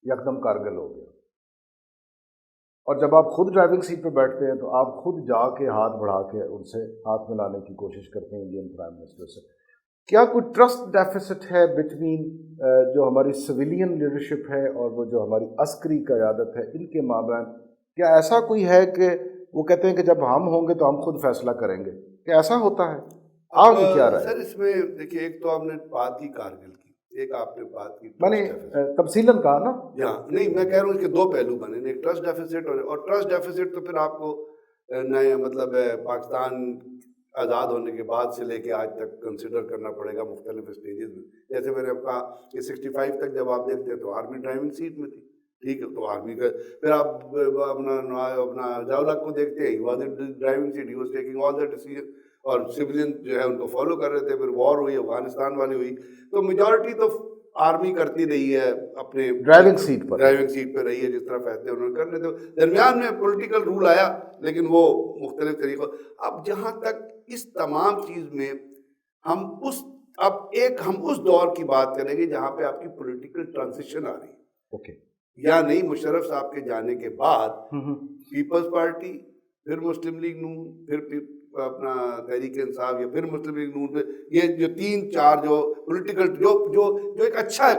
یکدم کارگل ہو گیا۔ اور جب آپ خود ڈرائیونگ سیٹ پہ بیٹھتے ہیں تو آپ خود جا کے ہاتھ بڑھا کے ان سے ہاتھ ملانے کی کوشش کرتے ہیں انڈین پرائم منسٹر سے۔ کیا کوئی ٹرسٹ ڈیفیسٹ ہے بٹوین جو ہماری سویلین لیڈرشپ ہے اور وہ جو ہماری عسکری قیادت ہے، ان کے مابین کیا ایسا کوئی ہے کہ وہ کہتے ہیں کہ جب ہم ہوں گے تو ہم خود فیصلہ کریں گے؟ کیا ایسا ہوتا ہے؟ آپ کی کیا رائے؟ سر اس میں دیکھیے، ایک تو آپ نے بات کی کارگل کی، ایک آپ نے بات کی میں نے تفصیلاً کہا نا، نہیں میں کہہ رہا ہوں اس کے 2 پہلو بنے، ایک ٹرسٹ ڈیفیسٹ اور ٹرسٹ ڈیفیسٹ تو پھر آپ کو نئے مطلب پاکستان آزاد ہونے کے بعد سے لے کے آج تک کنسیڈر کرنا پڑے گا مختلف اسٹیجز میں۔ جیسے میں نے کہا کہ 65 تک جب آپ دیکھتے ہیں تو آرمی ڈرائیونگ سیٹ میں تھی، ٹھیک ہے، تو آرمی کا پھر آپ اپنا ضیاء کو دیکھتے ہیں، he was in driving seat, he was taking all the decision, اور سویلین جو ہے ان کو فالو کر رہے تھے۔ پھر وار ہوئی، افغانستان والی ہوئی، تو میجورٹی تو آرمی کرتی رہی ہے، اپنے ڈرائیونگ سیٹ پہ رہی ہے، جس طرح فیصلے انہوں نے کرنے تھے۔ درمیان میں پولیٹیکل رول آیا لیکن وہ مختلف طریقوں۔ اب جہاں تک اس تمام چیز میں ہم اس دور کی بات کریں گے جہاں پہ آپ کی پولیٹیکل ٹرانزیشن آ رہی ہے، یا نہیں، مشرف صاحب کے جانے کے بعد پیپلز پارٹی، پھر مسلم لیگ نون، پھر اپنا تحریک انصاف، یا پھر مسلم لیگ نون، یہ جو 3-4 جو پولیٹیکل جو ایک اچھا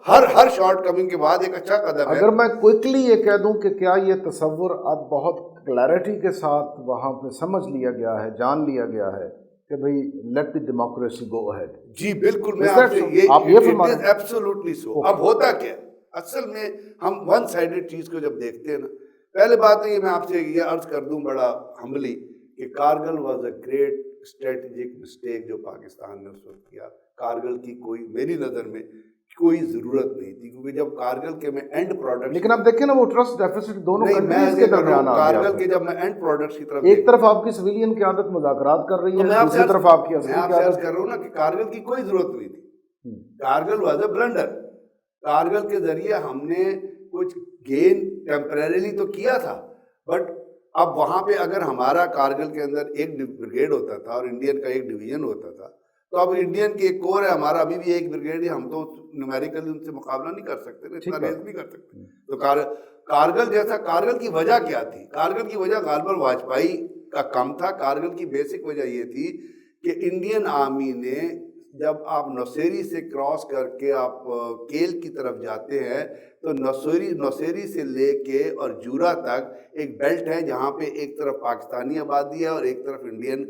ہر شارٹ کمنگ کے بعد ایک اچھا قدم ہے۔ اگر میں کوئکلی یہ کہہ دوں کہ کیا یہ تصور اب بہت کلیئرٹی کے ساتھ وہاں پہ سمجھ لیا گیا ہے، جان لیا گیا ہے کہ بھئی let the democracy go ahead? جی بالکل، میں آپ یہ فرما رہے ہیں ایبسولوٹلی سو۔ اب ہوتا کیا ہے اصل میں، ہم ون سائیڈڈ چیز کو جب دیکھتے ہیں نا، پہلے بات ہے یہ میں آپ سے یہ عرض کر دوں بڑا ہمبلی کہ Kargil was a great strategic mistake جو پاکستان نے اس وقت کیا۔ کارگل کی کوئی میری نظر میں کوئی ضرورت نہیں تھی، کیونکہ جب کارگل کے میں اینڈ پروڈکٹ، لیکن اب دیکھیں نا وہ ٹرسٹ ڈیفیسٹ دونوں کنٹریز کے درمیان آ گیا۔ کارگل کے جب میں اینڈ پروڈکٹس کی طرف، ایک طرف آپ کی سویلین قیادت مذاکرات کر رہی ہے، دوسری طرف آپ کی عسکری قیادت۔ میں آپ سے کر رہا ہوں نا کہ کارگل کی کوئی ضرورت نہیں تھی، Kargil was a blunder. Kargil کے ذریعے ہم نے کچھ گین ٹیمپریریلی تو کیا تھا، بٹ اب وہاں پہ اگر ہمارا کارگل کے اندر ایک بریگیڈ ہوتا تھا اور انڈین کا ایک ڈویژن ہوتا تھا، تو اب انڈین کی ایک کور ہے، ہمارا ابھی بھی ایک بریگیڈ ہے، ہم تو نومیریکلی ان سے مقابلہ نہیں کر سکتے، اتنا ریز نہیں کر سکتے۔ تو کارگل جیسا، کارگل کی وجہ کیا تھی؟ کارگل کی وجہ غالباً واجپائی کا کم تھا۔ کارگل کی بیسک وجہ یہ تھی کہ انڈین آرمی نے جب آپ نوسیری سے کراس کر کے آپ کیل کی طرف جاتے ہیں تو نوسیری سے لے کے اور جورا تک ایک بیلٹ ہے جہاں پہ ایک طرف پاکستانی آبادی ہے اور ایک طرف انڈین،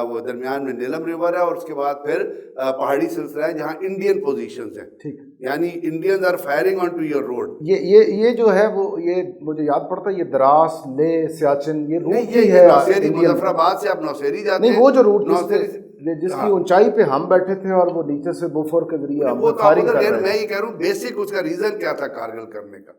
وہ درمیان میں نیلم ریور ہے، اور اس کے بعد پھر پہاڑی سلسلہ ہے جہاں انڈین پوزیشنز ہیں، ٹھیک، یعنی Indians are firing on to your road. یہ جو ہے وہ یہ مجھے یاد پڑتا ہے، یہ دراس لے سیاچن یہ روٹ نہیں، ہی یہ ہے نوسیری، انڈین، مظفر آباد سے آپ نوسیری جاتے نہیں ہیں، وہ جو روٹ جس کی ہاں، اونچائی پہ ہم بیٹھے تھے اور وہ نیچے سے بوفور کے ذریعے ہم وہ پہ تو آپ فائرنگ ادھر کر لے، رہے میں ہیں۔ یہ کہہ رہا ہوں بیسک اس کا ریزن کیا تھا کارگل کرنے کا،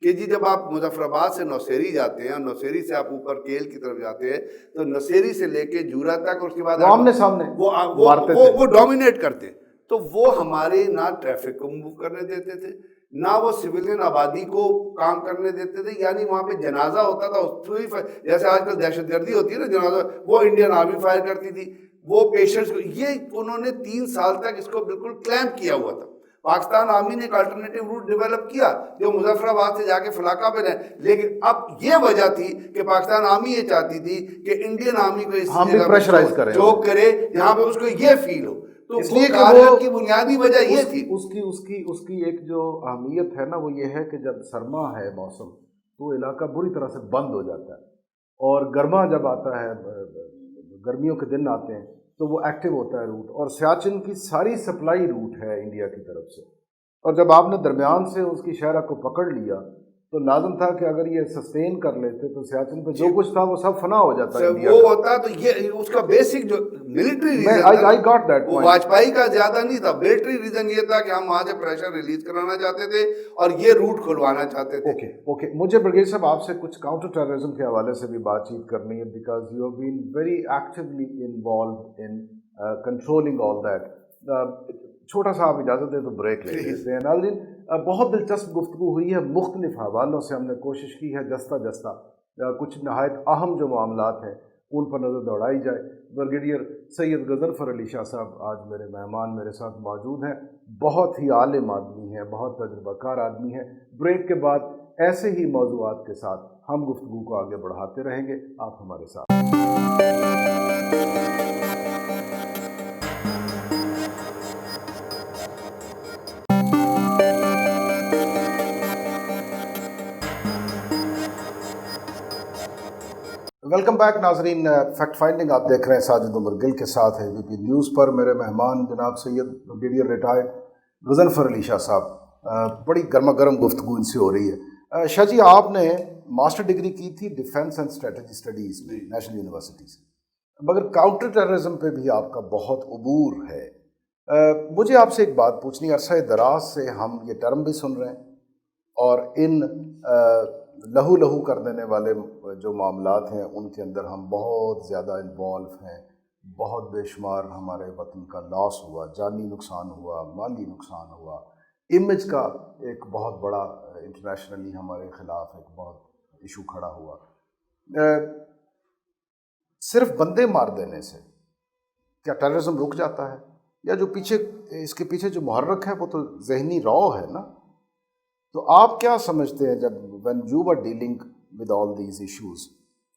کہ جی جب آپ مظفر آباد سے نوسیری جاتے ہیں اور نوسیری سے آپ اوپر کیل کی طرف جاتے ہیں تو نوسیری سے لے کے جورا تک، اور اس کے بعد وہ آمنے سامنے مارتے تھے، وہ ڈومینیٹ کرتے، تو وہ ہمارے نہ ٹریفک کو موو کرنے دیتے تھے، نہ وہ سویلین آبادی کو کام کرنے دیتے تھے، یعنی وہاں پہ جنازہ ہوتا تھا، جیسے آج کل دہشت گردی ہوتی ہے نا، جنازہ وہ انڈین آرمی فائر کرتی تھی، وہ پیشنٹس کو، یہ انہوں نے 3 سال تک اس کو بالکل کلیمپ کیا ہوا تھا۔ پاکستان آرمی نے ایک الٹرنیٹیو روٹ ڈیولپ کیا جو مظفر آباد سے جا کے فلاکہ پہ رہے، لیکن اب یہ وجہ تھی کہ پاکستان آرمی یہ چاہتی تھی کہ انڈین آرمی کو اس ہم بھی جگہ پریشرائز کریں، چوک کرے جہاں پہ اس کو یہ فیل ہو، تو اس لیے کہ کارگل کی بنیادی وجہ یہ تھی۔ اس کی ایک جو اہمیت ہے نا وہ یہ ہے کہ جب سرما ہے موسم تو علاقہ بری طرح سے بند ہو جاتا ہے، اور گرما جب آتا ہے، گرمیوں کے دن آتے ہیں تو وہ ایکٹیو ہوتا ہے روٹ، اور سیاچن کی ساری سپلائی روٹ ہے انڈیا کی طرف سے، اور جب آپ نے درمیان سے اس کی شہرہ کو پکڑ لیا تو لازم تھا کہ اگر یہ سسٹین کر لیتے تو سیاچن پہ جو کچھ تھا وہ سب فنا ہو جاتا ہے انڈیا وہ کا۔ ہوتا تو یہ اس کا بیسک جو ملٹری میں ریزن I got that وہ point۔ واجپائی کا زیادہ نہیں تھا، ملٹری ریزن یہ تھا کہ ہم وہاں سے پریشر ریلیز کرانا چاہتے تھے اور یہ روٹ کھلوانا چاہتے تھے۔ اوکے مجھے برگیڈ صاحب آپ سے کچھ کاؤنٹر ٹیررزم کے حوالے سے بھی بات چیت کرنی ہے، because you have been very actually involved in controlling all that. چھوٹا سا آپ اجازت دیں تو بریک لے لیتے ہیں۔ ناظرین، بہت دلچسپ گفتگو ہوئی ہے، مختلف حوالوں سے ہم نے کوشش کی ہے جستہ کچھ نہایت اہم جو معاملات ہیں ان پر نظر دوڑائی جائے۔ بریگیڈیئر سید غضنفر علی شاہ صاحب آج میرے مہمان میرے ساتھ موجود ہیں، بہت ہی عالم آدمی ہیں، بہت تجربہ کار آدمی ہیں۔ بریک کے بعد ایسے ہی موضوعات کے ساتھ ہم گفتگو کو آگے بڑھاتے رہیں گے، آپ ہمارے ساتھ۔ ویلکم بیک ناظرین، فیکٹ فائنڈنگ آپ دیکھ رہے ہیں ساجد عمر گل کے ساتھ ہے ABP نیوز پر۔ میرے مہمان جناب سید بریگیڈیئر ریٹائرڈ غضنفر علی شاہ صاحب، بڑی گرما گرم گفتگو ان سے ہو رہی ہے۔ شاہ جی، آپ نے ماسٹر ڈگری کی تھی ڈیفینس اینڈ اسٹریٹجی اسٹڈیز میں نیشنل یونیورسٹی سے، مگر کاؤنٹر ٹیررزم پہ بھی آپ کا بہت عبور ہے۔ مجھے آپ سے ایک بات پوچھنی، عرصہ دراز سے ہم یہ ٹرم بھی سن رہے ہیں اور ان لہو لہو کر دینے والے جو معاملات ہیں ان کے اندر ہم بہت زیادہ انوالو ہیں، بہت بے شمار ہمارے وطن کا لاس ہوا، جانی نقصان ہوا، مالی نقصان ہوا، امیج کا ایک بہت بڑا انٹرنیشنلی ہمارے خلاف ایک بہت ایشو کھڑا ہوا۔ صرف بندے مار دینے سے کیا ٹیررزم رک جاتا ہے، یا جو پیچھے اس کے پیچھے جو محرک ہے وہ تو ذہنی رو ہے نا؟ تو آپ کیا سمجھتے ہیں جب when you were dealing with all these issues،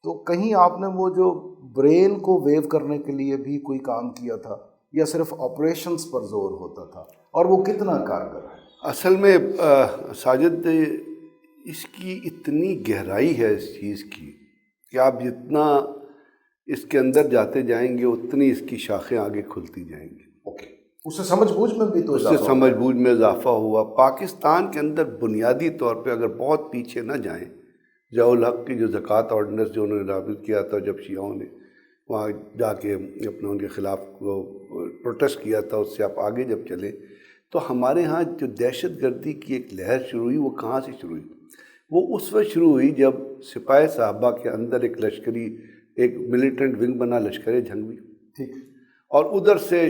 تو کہیں آپ نے وہ جو برین کو ویو کرنے کے لیے بھی کوئی کام کیا تھا، یا صرف آپریشنز پر زور ہوتا تھا، اور وہ کتنا کارگر ہے؟ اصل میں ساجد، اس کی اتنی گہرائی ہے اس چیز کی کہ آپ جتنا اس کے اندر جاتے جائیں گے اتنی اس کی شاخیں آگے کھلتی جائیں گی۔ اس سے سمجھ بوجھ میں بھی تو اس سے سمجھ بوجھ میں اضافہ ہوا۔ پاکستان کے اندر بنیادی طور پہ اگر بہت پیچھے نہ جائیں، ضیاء الحق کی جو زکوٰۃ آرڈیننس جو انہوں نے نافذ کیا تھا، جب شیعوں نے وہاں جا کے اپنے ان کے خلاف پروٹیسٹ کیا تھا، اس سے آپ آگے جب چلیں تو ہمارے ہاں جو دہشت گردی کی ایک لہر شروع ہوئی، وہ کہاں سے شروع ہوئی؟ وہ اس وقت شروع ہوئی جب سپاہی صحابہ کے اندر ایک لشکری، ایک ملیٹنٹ ونگ بنا لشکر جھنگوی، ٹھیک، اور ادھر سے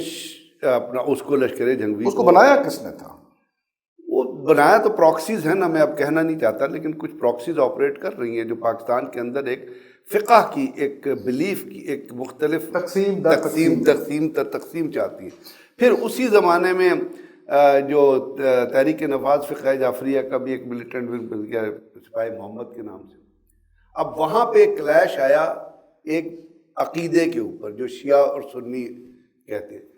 اپنا اس کو لشکر جھنگوی اس کو بنایا کس نے تھا؟ وہ بنایا تو پراکسیز ہیں نا، میں اب کہنا نہیں چاہتا، لیکن کچھ پراکسیز آپریٹ کر رہی ہیں جو پاکستان کے اندر ایک فقہ کی، ایک بلیف کی، ایک مختلف تقسیم چاہتی ہیں۔ پھر اسی زمانے میں جو تحریک نفاذ فقہ جعفریہ کا بھی ایک ملیٹنٹ ونگ بن گیا سپاہی محمد کے نام سے۔ اب وہاں پہ ایک کلیش آیا ایک عقیدے کے اوپر جو شیعہ اور سنی کہتے ہیں۔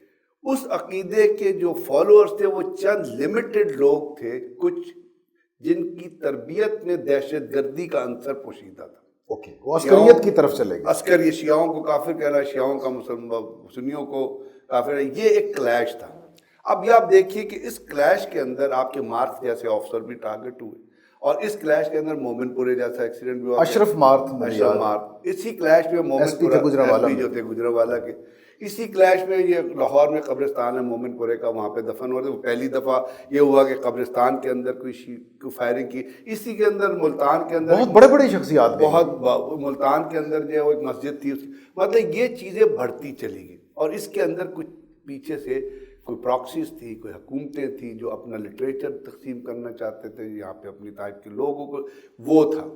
اس عقیدے کے جو فالوورز تھے وہ چند لمیٹڈ لوگ تھے، کچھ جن کی تربیت میں دہشت گردی کا عنصر پوشیدہ تھا. اوکے، وہ عسکریت کی طرف چلے گئے. عسکری شیعوں کو کافر کہنا، شیعوں کا سنیوں کو کافر، یہ ایک کلیش تھا. اب یہ آپ دیکھیے کہ اس کلیش کے اندر آپ کے مارتھ جیسے آفسر بھی ٹارگٹ ہوئے، اور اس کلیش کے اندر مومن پورے جیسا ایکسیڈنٹ بھی ہوا. اشرف مارتھ اسی کلیش میں مومن پورہ جو تھے گجرانوالہ کے، اسی کلیش میں یہ لاہور میں قبرستان ہے مومن پورے کا، وہاں پہ دفن ہوا تھا. وہ پہلی دفعہ یہ ہوا کہ قبرستان کے اندر کوئی فائرنگ کی. اسی کے اندر ملتان کے اندر بہت بڑے بڑے شخصیات، ملتان کے اندر جو ہے وہ ایک مسجد تھی. مطلب یہ چیزیں بڑھتی چلی گئی، اور اس کے اندر کچھ پیچھے سے کوئی پراکسیز تھی، کوئی حکومتیں تھیں جو اپنا لٹریچر تقسیم کرنا چاہتے تھے یہاں پہ اپنی ٹائپ کے لوگوں کو، وہ تھا.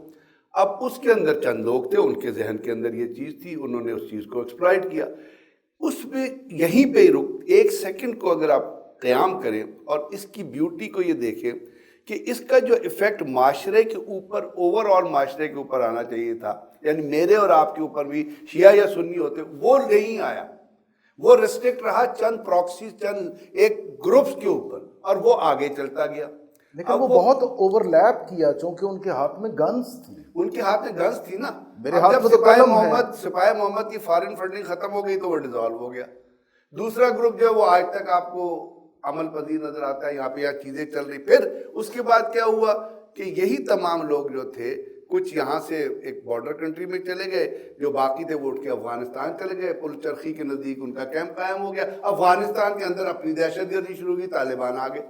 اب اس کے اندر چند لوگ تھے، ان کے ذہن کے اندر یہ چیز تھی، انہوں نے اس چیز کو ایکسپلائٹ کیا. اس میں یہیں پہ ایک سیکنڈ کو اگر آپ قیام کریں اور اس کی بیوٹی کو یہ دیکھیں کہ اس کا جو ایفیکٹ معاشرے کے اوپر، اوور آل معاشرے کے اوپر آنا چاہیے تھا، یعنی میرے اور آپ کے اوپر بھی شیعہ یا سنی ہوتے، وہ نہیں آیا. وہ ریسٹرکٹ رہا چند پراکسیز، چند ایک گروپس کے اوپر، اور وہ آگے چلتا گیا. لیکن وہ بہت اوور لیپ کیا چونکہ ان کے ہاتھ میں گنز تھی. ان کے ہاتھ میں گنز تھی نا. میرے ہاتھ میں تو سپاہی محمد کی فارن فنڈنگ ختم ہو گئی تو وہ ڈیزالو ہو گیا. دوسرا گروپ جو ہے وہ آج تک آپ کو عمل پذیر نظر آتا ہے، یہاں پہ یہ چیزیں چل رہی. پھر اس کے بعد کیا ہوا کہ یہی تمام لوگ جو تھے، کچھ یہاں سے ایک بارڈر کنٹری میں چلے گئے، جو باقی تھے وہ اٹھ کے افغانستان چلے گئے. پل چرخی کے نزدیک ان کا کیمپ قائم ہو گیا. افغانستان کے اندر اپنی دہشت گردی شروع ہوئی، طالبان آ گئے.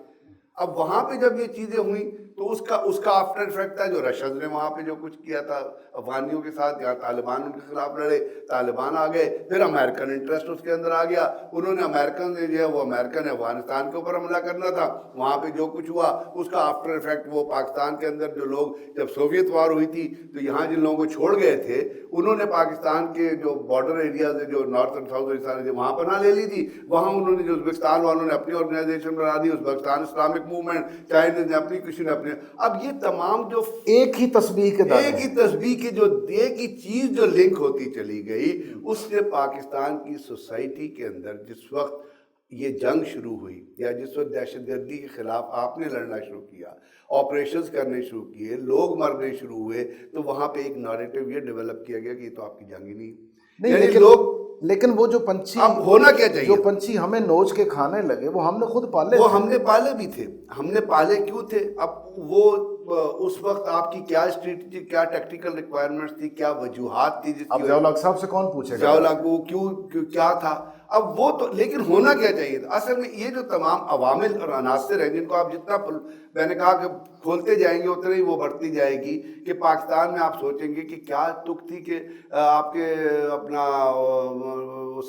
اب وہاں پہ جب یہ چیزیں ہوئیں تو اس کا آفٹر افیکٹ تھا جو رشد نے وہاں پہ جو کچھ کیا تھا افغانیوں کے ساتھ، یہاں طالبان ان کے خلاف لڑے، طالبان آ گئے. پھر امریکن انٹرسٹ اس کے اندر آ گیا. انہوں نے امریکن جو ہے وہ امریکن نے افغانستان کے اوپر حملہ کرنا تھا. وہاں پہ جو کچھ ہوا اس کا آفٹر افیکٹ وہ پاکستان کے اندر جو لوگ، جب سوویت وار ہوئی تھی تو یہاں جن لوگوں کو چھوڑ گئے تھے انہوں نے پاکستان کے جو بارڈر ایریاز جو نارتھ اینڈ ساؤتھ ایشیا وہاں پناہ لے لی تھی. وہاں انہوں نے جو ازبکستان والوں نے اپنی آرگنائزیشن بنا دی، ازبکستان اسلامک موومنٹ، چائنیز نے اپنی، کسی نے اپنے. اب یہ تمام جو ایک ہی تسبیح کے ایک ہی تسبیح کی جو ایک ہی چیز جو لنک ہوتی چلی گئی، اس نے پاکستان کی سوسائٹی کے اندر جس وقت یہ جنگ شروع ہوئی یا جس وقت دہشت گردی کے خلاف آپ نے لڑنا شروع کیا، آپریشنز کرنے شروع کیے، لوگ مرنے شروع ہوئے، تو وہاں پہ ایک نیریٹو یہ ڈیولپ کیا گیا کہ یہ تو آپ کی جنگ ہی نہیں. لیکن وہ جو پنچھی، اب ہونا کیا چاہیے، جو پنچھی ہمیں نوچ کے کھانے لگے وہ ہم نے خود پالے، وہ ہم نے پالے بھی تھے. ہم نے پالے کیوں تھے؟ اب وہ اس وقت آپ کی کیا اسٹریٹجی، کیا ٹیکٹیکل ریکوائرمنٹس تھی، کیا وجوہات تھی، جس کی ضیاء الحق صاحب سے کون پوچھے گا ضیاء الحق کو کیوں کیا تھا. اب وہ تو، لیکن ہونا کیا چاہیے تھا اصل میں؟ یہ جو تمام عوامل اور عناصر ہیں جن کو آپ جتنا، میں نے کہا کہ کھولتے جائیں گے اتنا ہی وہ بڑھتی جائے گی. کہ پاکستان میں آپ سوچیں گے کہ کیا تک تھی کہ آپ کے اپنا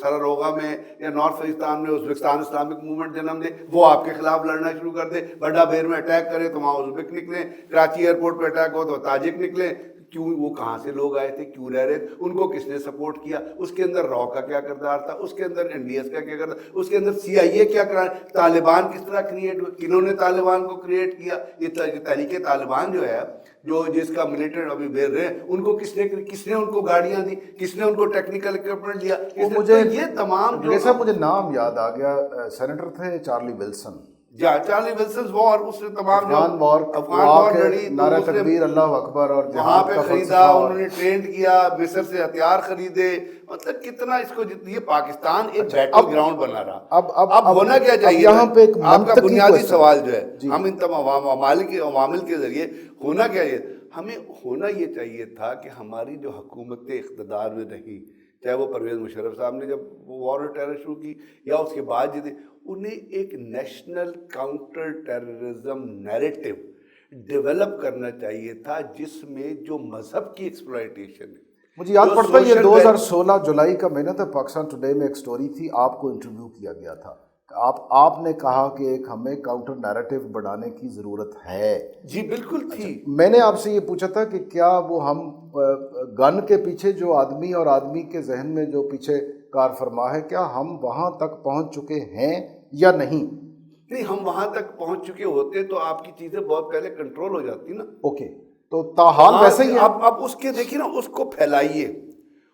سراروغا میں یا نارتھ پاکستان میں ازبکستان اسلامک موومنٹ جنم دے، وہ آپ کے خلاف لڑنا شروع کر دے، بڑا بیر میں اٹیک کرے تو وہاں ازبک نکلیں، کراچی ایئرپورٹ پہ اٹیک ہو تو تاجک نکلیں. کیوں؟ وہ کہاں سے لوگ آئے تھے، کیوں رہ رہے تھے، ان کو کس نے سپورٹ کیا، اس کے اندر رو کا کیا کردار تھا، اس کے اندر این ڈی ایس کا کیا کردار، اس کے اندر سی آئی اے کیا کرا، طالبان کس طرح کریٹ ہوئے، کنہوں نے طالبان کو کریٹ کیا. یہ تحریک طالبان جو ہے، جو جس کا ملیٹنٹ ابھی بیر رہے ہیں، ان کو کس نے ان کو گاڑیاں دی، کس نے ان کو ٹیکنیکل اکوپمنٹ دیا. مجھے یہ تمام جو جیسا مجھے نام یاد آ گیا، سینیٹر تھے چارلی ولسن، چارلی ولسن وار، اس نے تمام جو افغان وار لڑی، نعرہ تکبیر، اللہ اکبر، اور وہاں پہ خریدا، انہوں نے ٹرینڈ کیا، مصر سے ہتھیار خریدے. مطلب کتنا اس کو، یہ پاکستان ایک بیٹل گراؤنڈ بنا رہا. اب ہونا کیا چاہیے؟ یہاں پہ ایک آپ کا بنیادی سوال جو ہے، جی، ہم ان تمام عوامل کے ذریعے ہونا کیا ہے؟ ہمیں ہونا یہ چاہیے تھا کہ ہماری جو حکومت اقتدار میں رہی، چاہے وہ پرویز مشرف صاحب نے جب وار آن ٹیرر شروع کی یا اس کے بعد انہیں ایک national counter terrorism narrative develop کرنا چاہیے تھا، جس میں جو مذہب کی ایکسپلائٹیشن ہے. مجھے یاد پڑتا ہے یہ 2016 جولائی کا مہینہ تھا، پاکستان ٹوڈے میں ایک سٹوری تھی، آپ کو انٹرویو کیا گیا تھا، آپ نے کہا کہ ایک ہمیں کاؤنٹر نیریٹو بڑھانے کی ضرورت ہے. جی بالکل تھی. میں نے آپ سے یہ پوچھا تھا کہ کیا وہ ہم گن کے پیچھے جو آدمی اور آدمی کے ذہن میں جو پیچھے کار فرما ہے، کیا ہم وہاں تک پہنچ چکے ہیں یا نہیں؟ نہیں، ہم وہاں تک پہنچ چکے ہوتے تو آپ کی چیزیں بہت پہلے کنٹرول ہو جاتی نا. اوکے، تو تاحال ویسے ہی اب اس کے دیکھیے نا، اس کو پھیلائیے،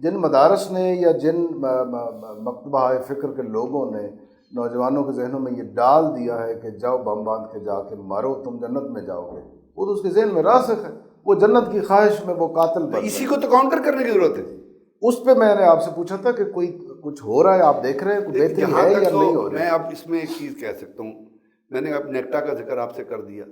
جن مدارس نے یا جن مکتبہ فکر کے لوگوں نے نوجوانوں کے ذہنوں میں یہ ڈال دیا ہے کہ جاؤ بم باندھ کے جا کے مارو تم جنت میں جاؤ گے، وہ تو اس کے ذہن میں راسخ ہے، وہ جنت کی خواہش میں وہ قاتل بن اسی کو تو کاؤنٹر کرنے کی ضرورت ہے۔ اس پہ میں نے آپ سے پوچھا تھا کہ کوئی کچھ ہو رہا ہے، آپ دیکھ رہے ہیں کوئی بہتری ہے یا نہیں ہو رہی؟ میں اب اس میں ایک چیز کہہ سکتا ہوں، میں نے اب نیکٹا کا ذکر آپ سے کر دیا،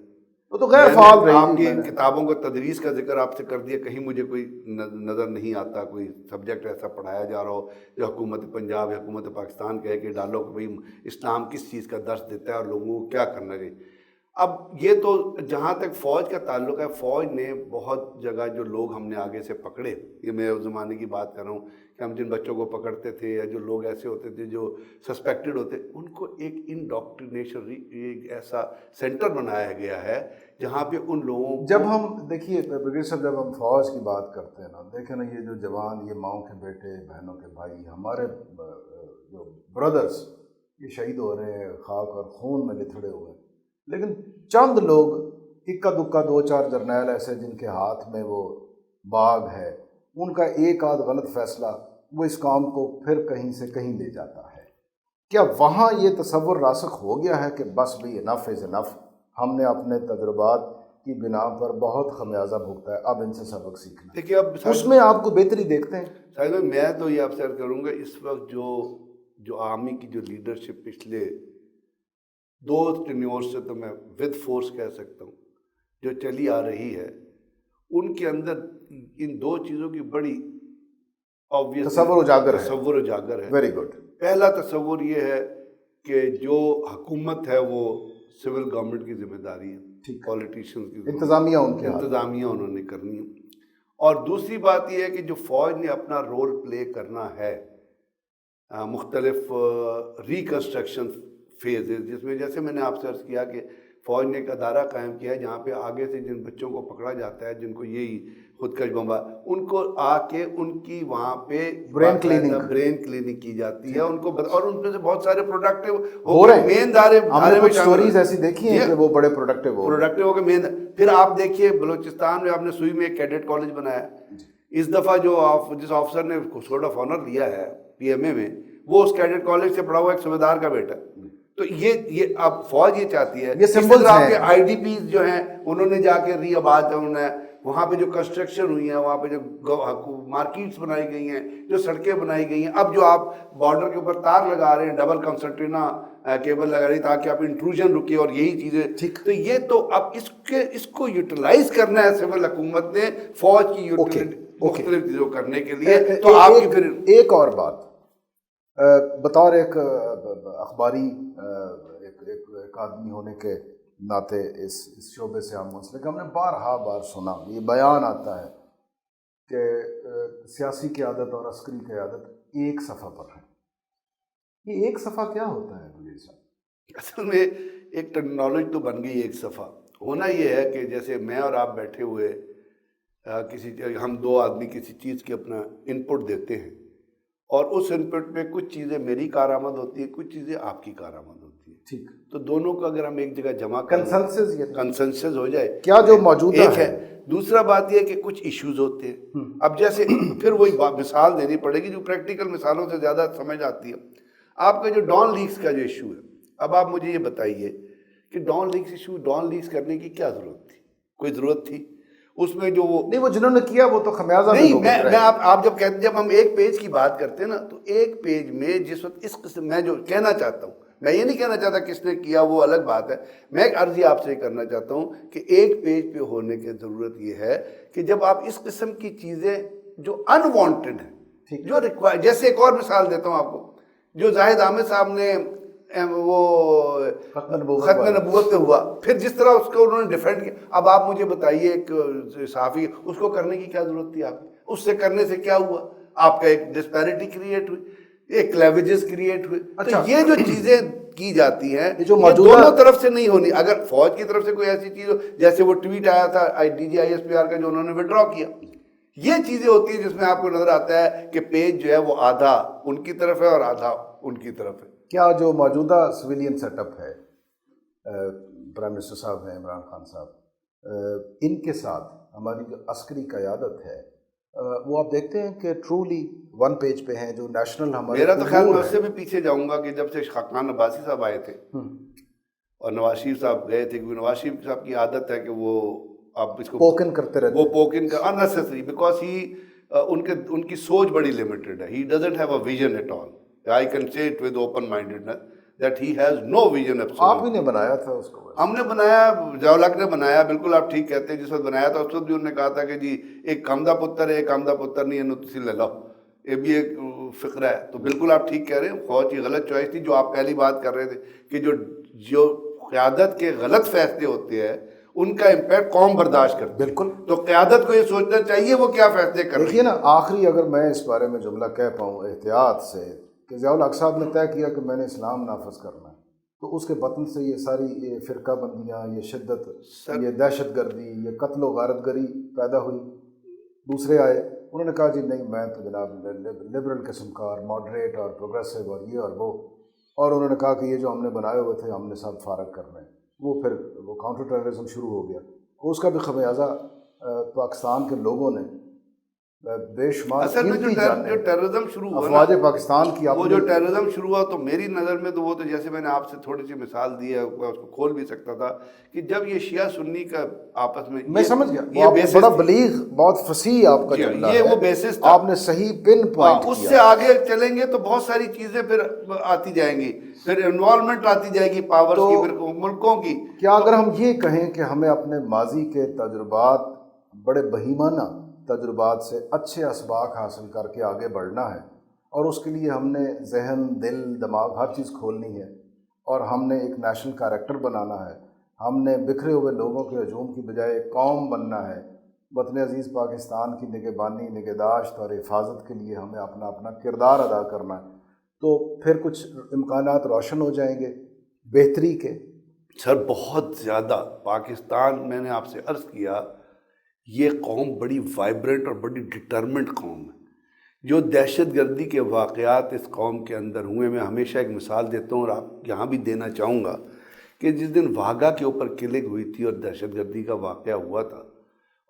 وہ تو غیر فعال رہی، آپ کی کتابوں کو تدریس کا ذکر آپ سے کر دیا، کہیں مجھے کوئی نظر نہیں آتا کوئی سبجیکٹ ایسا پڑھایا جا رہا ہو جو حکومت پنجاب یا حکومت پاکستان کہے کہ ڈالو کہ بھئی اسلام کس چیز کا درس دیتا ہے اور لوگوں کو کیا کرنا چاہیے۔ اب یہ تو جہاں تک فوج کا تعلق ہے، فوج نے بہت جگہ جو لوگ ہم نے آگے سے پکڑے، یہ میں اس زمانے کی بات کر رہا ہوں کہ ہم جن بچوں کو پکڑتے تھے یا جو لوگ ایسے ہوتے تھے جو سسپیکٹڈ ہوتے، ان کو ایک انڈاکٹرینیشن ایک ایسا سینٹر بنایا گیا ہے جہاں پہ ان لوگوں کو، جب ہم دیکھیے برگیڈ صاحب، جب ہم فوج کی بات کرتے ہیں نا، دیکھیں نا یہ جو جوان، یہ ماؤں کے بیٹے، بہنوں کے بھائی، ہمارے جو بردرس یہ شہید ہو رہے ہیں، خاک اور خون میں لتھڑے ہوئے ہیں، لیکن چند لوگ اکا دکا دو چار جرنیل ایسے جن کے ہاتھ میں وہ باغ ہے، ان کا ایک آدھ غلط فیصلہ وہ اس کام کو پھر کہیں سے کہیں لے جاتا ہے۔ کیا وہاں یہ تصور راسخ ہو گیا ہے کہ بس بھی انف از انف، ہم نے اپنے تجربات کی بنا پر بہت خمیازہ بھگتا ہے، اب ان سے سبق سیکھنا؟ دیکھیے اب اس میں آپ کو بہتری دیکھتے ہیں؟ شاید میں تو یہ افسر کروں گا، اس وقت جو آرمی کی جو لیڈرشپ پچھلے 2 ٹینیور سے تو میں ود فورس کہہ سکتا ہوں جو چلی آ رہی ہے، ان کے اندر ان 2 چیزوں کی بڑی obvious تصور اجاگر ہے۔ Very good. پہلا تصور یہ ہے کہ جو حکومت ہے وہ سول گورنمنٹ کی ذمہ داری ہے، پولیٹیشین کی انتظامیہ ان کے انتظامیہ انہوں نے کرنی ہے، اور دوسری بات یہ ہے کہ جو فوج نے اپنا رول پلے کرنا ہے مختلف ریکنسٹرکشن فیزز، جس میں جیسے میں نے آپ سے عرض کیا کہ فوج نے ایک ادارہ قائم کیا ہے جہاں پہ آگے سے جن بچوں کو پکڑا جاتا ہے جن کو یہی خودکش بمبا، ان کو آ کے ان کی وہاں پہ برین کلیننگ کی جاتی ہے، ان کو اور ان میں سے بہت سارے پروڈکٹیو ہو رہے ہیں، مین دھارے میں سٹوریز ایسی دیکھی ہیں کہ وہ بڑے پروڈکٹیو ہو گئے مین۔ پھر آپ دیکھیے بلوچستان میں آپ نے سوئی میں ایک کیڈٹ کالج بنایا، اس دفعہ جس آفسر نے سورڈ آف آنر لیا ہے پی ایم اے میں، وہ اس کیڈٹ کالج سے پڑھا ہوا ایک صوبیدار کا بیٹا۔ تو یہ اب فوج یہ چاہتی ہے، اس طرح آپ کے آئی ڈی پیز جو ہیں انہوں نے جا کے ری آباد انہوں نے وہاں پہ جو کنسٹرکشن ہوئی ہیں، وہاں پہ جو مارکیٹس بنائی گئی ہیں، جو سڑکیں بنائی گئی ہیں، اب جو آپ بارڈر کے اوپر تار لگا رہے ہیں، ڈبل کنسنٹرینا کیبل لگا رہی تاکہ آپ انٹروژن رکے اور یہی چیزیں، تو یہ تو اب اس کو یوٹیلائز کرنا ہے سول حکومت نے فوج کی مختلف چیزوں کرنے کے لیے۔ تو آپ کی پھر ایک اور بات، بطور ایک اخباری ایک آدمی ہونے کے ناطے اس شعبے سے ہم منسلک، ہم نے بار سنا یہ بیان آتا ہے کہ سیاسی قیادت اور عسکری قیادت ایک صفحہ پر ہے۔ یہ ایک صفحہ کیا ہوتا ہے وزیر صاحب؟ اصل میں ایک ٹیکنالوجی تو بن گئی ایک صفحہ، ہونا یہ ہے کہ جیسے میں اور آپ بیٹھے ہوئے ہم 2 آدمی کسی چیز کی اپنا انپٹ دیتے ہیں، اور اس انپٹ میں کچھ چیزیں میری کارآمد ہوتی ہیں، کچھ چیزیں آپ کی کارآمد ہوتی ہیں، ٹھیک، تو دونوں کو اگر ہم ایک جگہ جمع کر کنسنسس ہو جائے کیا جو موجودہ ہے۔ دوسرا بات یہ ہے کہ کچھ ایشوز ہوتے ہیں، اب جیسے پھر وہی مثال دینی پڑے گی جو پریکٹیکل مثالوں سے زیادہ سمجھ آتی ہے۔ آپ کا جو ڈان لیکس کا جو ایشو ہے، اب آپ مجھے یہ بتائیے کہ ڈان لیکس کرنے کی کیا ضرورت تھی؟ کوئی ضرورت تھی اس میں؟ جو وہ جنہوں نے کیا وہ تو خمیازہ نہیں، میں آپ جب ہم ایک پیج کی بات کرتے ہیں نا، تو ایک پیج میں جس وقت اس قسم میں جو کہنا چاہتا ہوں، میں یہ نہیں کہنا چاہتا کس نے کیا وہ الگ بات ہے، میں ایک عرضی آپ سے کرنا چاہتا ہوں کہ ایک پیج پہ ہونے کی ضرورت یہ ہے کہ جب آپ اس قسم کی چیزیں جو انوانٹڈ ہیں، جو جیسے ایک اور مثال دیتا ہوں آپ کو، جو زاہد عامر صاحب نے وہ ختم نبوت پہ ہوا، پھر جس طرح اس کو انہوں نے ڈیفینڈ کیا، اب آپ مجھے بتائیے ایک صحافی، اس کو کرنے کی کیا ضرورت تھی؟ آپ اس سے کرنے سے کیا ہوا؟ آپ کا ایک ڈسپیرٹی کریٹ ہوئی، ایک کلیویجز کریٹ ہوئے۔ تو یہ جو چیزیں کی جاتی ہیں یہ دونوں طرف سے نہیں ہونی۔ اگر فوج کی طرف سے کوئی ایسی چیز ہو، جیسے وہ ٹویٹ آیا تھا DGISPR کا جو انہوں نے وڈرا کیا، یہ چیزیں ہوتی ہیں جس میں آپ کو نظر آتا ہے کہ پیج جو ہے وہ آدھا ان کی طرف ہے اور آدھا ان کی طرف ہے۔ کیا جو موجودہ سویلین سیٹ اپ ہے، پرائم منسٹر صاحب ہیں عمران خان صاحب، ان کے ساتھ ہماری جو عسکری قیادت ہے وہ آپ دیکھتے ہیں کہ ٹرولی ون پیج پہ ہیں جو نیشنل ہمارے میرا تو خیال میں امور اس سے بھی پیچھے جاؤں گا کہ جب سے خاقان عباسی صاحب آئے تھے ہیں، اور نواز شریف صاحب گئے تھے، کیونکہ نواز شریف صاحب کی عادت ہے کہ وہ آپ اس کو پوکن کرتے رہتے وہ ہیں. پوکن کا unnecessary because ان کی سوچ بڑی لمیٹڈ ہے. He doesn't have a vision at all. I can say it with open mindedness that he has no vision آپ absolutely. ہی نے بنایا تھا اس کو. ہم نے بنایا، ضیاء نے بنایا، بالکل آپ ٹھیک کہتے ہیں. جس وقت بنایا تھا اس وقت بھی انہوں نے کہا تھا کہ جی ایک کمدہ پتر ہے، ایک کمدہ پتر نہیں ہے، تسی لے لو، یہ بھی ایک فقرہ ہے. تو بالکل آپ ٹھیک کہہ رہے ہیں، فوج کی غلط چوائس تھی. جو آپ پہلی بات کر رہے تھے کہ جو قیادت کے غلط فیصلے ہوتے ہیں ان کا امپیکٹ قوم برداشت کرتی ہے. بالکل. تو قیادت کو یہ سوچنا چاہیے وہ کیا فیصلے کر رہی دیکھیے نا، آخری اگر میں اس بارے میں جملہ کہہ پاؤں احتیاط سے کہ ضیاء الحق صاحب نے طے کیا کہ میں نے اسلام نافذ کرنا ہے، تو اس کے بطن سے یہ ساری یہ فرقہ بندیاں، یہ شدت، یہ دہشت گردی، یہ قتل و غارت گری پیدا ہوئی. دوسرے آئے، انہوں نے کہا جی نہیں میں تو جناب لبرل قسم کا اور ماڈریٹ اور پروگریسو اور یہ اور وہ، اور انہوں نے کہا کہ یہ جو ہم نے بنائے ہوئے تھے ہم نے سب فارغ کرنے ہیں. وہ پھر وہ کاؤنٹر ٹیررزم شروع ہو گیا. اس کا بھی خمیازہ پاکستان کے لوگوں نے بے شمار اصل میں قیمتی جو جانیں ٹیررزم شروع ہوا افواج نا، پاکستان کی وہ جو اپنی. ٹیررزم شروع ہوا تو میری نظر میں تو وہ تو جیسے میں نے آپ سے تھوڑی سی مثال دی ہے، میں اس کو کھول بھی سکتا تھا کہ جب یہ شیعہ سنی کا آپس میں میں سمجھ گیا، یہ آپ بیسس بڑا تھی. بلیغ، بہت فصیح آپ کا جملہ یہ ہے، وہ بیسس تھا. آپ نے صحیح پن پوائنٹ اس کیا. سے آگے چلیں گے تو بہت ساری چیزیں پھر آتی جائیں گی، پھر انوالومنٹ آتی جائے گی پاورز کی، پھر ملکوں کی. کیا اگر ہم یہ کہیں کہ ہمیں اپنے ماضی کے تجربات، بڑے بہیمانہ تجربات سے اچھے اسباق حاصل کر کے آگے بڑھنا ہے، اور اس کے لیے ہم نے ذہن، دل، دماغ ہر چیز کھولنی ہے، اور ہم نے ایک نیشنل کریکٹر بنانا ہے، ہم نے بکھرے ہوئے لوگوں کے ہجوم کی بجائے ایک قوم بننا ہے، وطن عزیز پاکستان کی نگہبانی، نگہداشت اور حفاظت کے لیے ہمیں اپنا اپنا کردار ادا کرنا ہے، تو پھر کچھ امکانات روشن ہو جائیں گے بہتری کے. سر بہت زیادہ پاکستان، میں نے آپ سے عرض کیا، یہ قوم بڑی وائبرنٹ اور بڑی ڈٹرمنٹ قوم ہے. جو دہشت گردی کے واقعات اس قوم کے اندر ہوئے، میں ہمیشہ ایک مثال دیتا ہوں اور آپ یہاں بھی دینا چاہوں گا کہ جس دن واگا کے اوپر کلنگ ہوئی تھی اور دہشت گردی کا واقعہ ہوا تھا،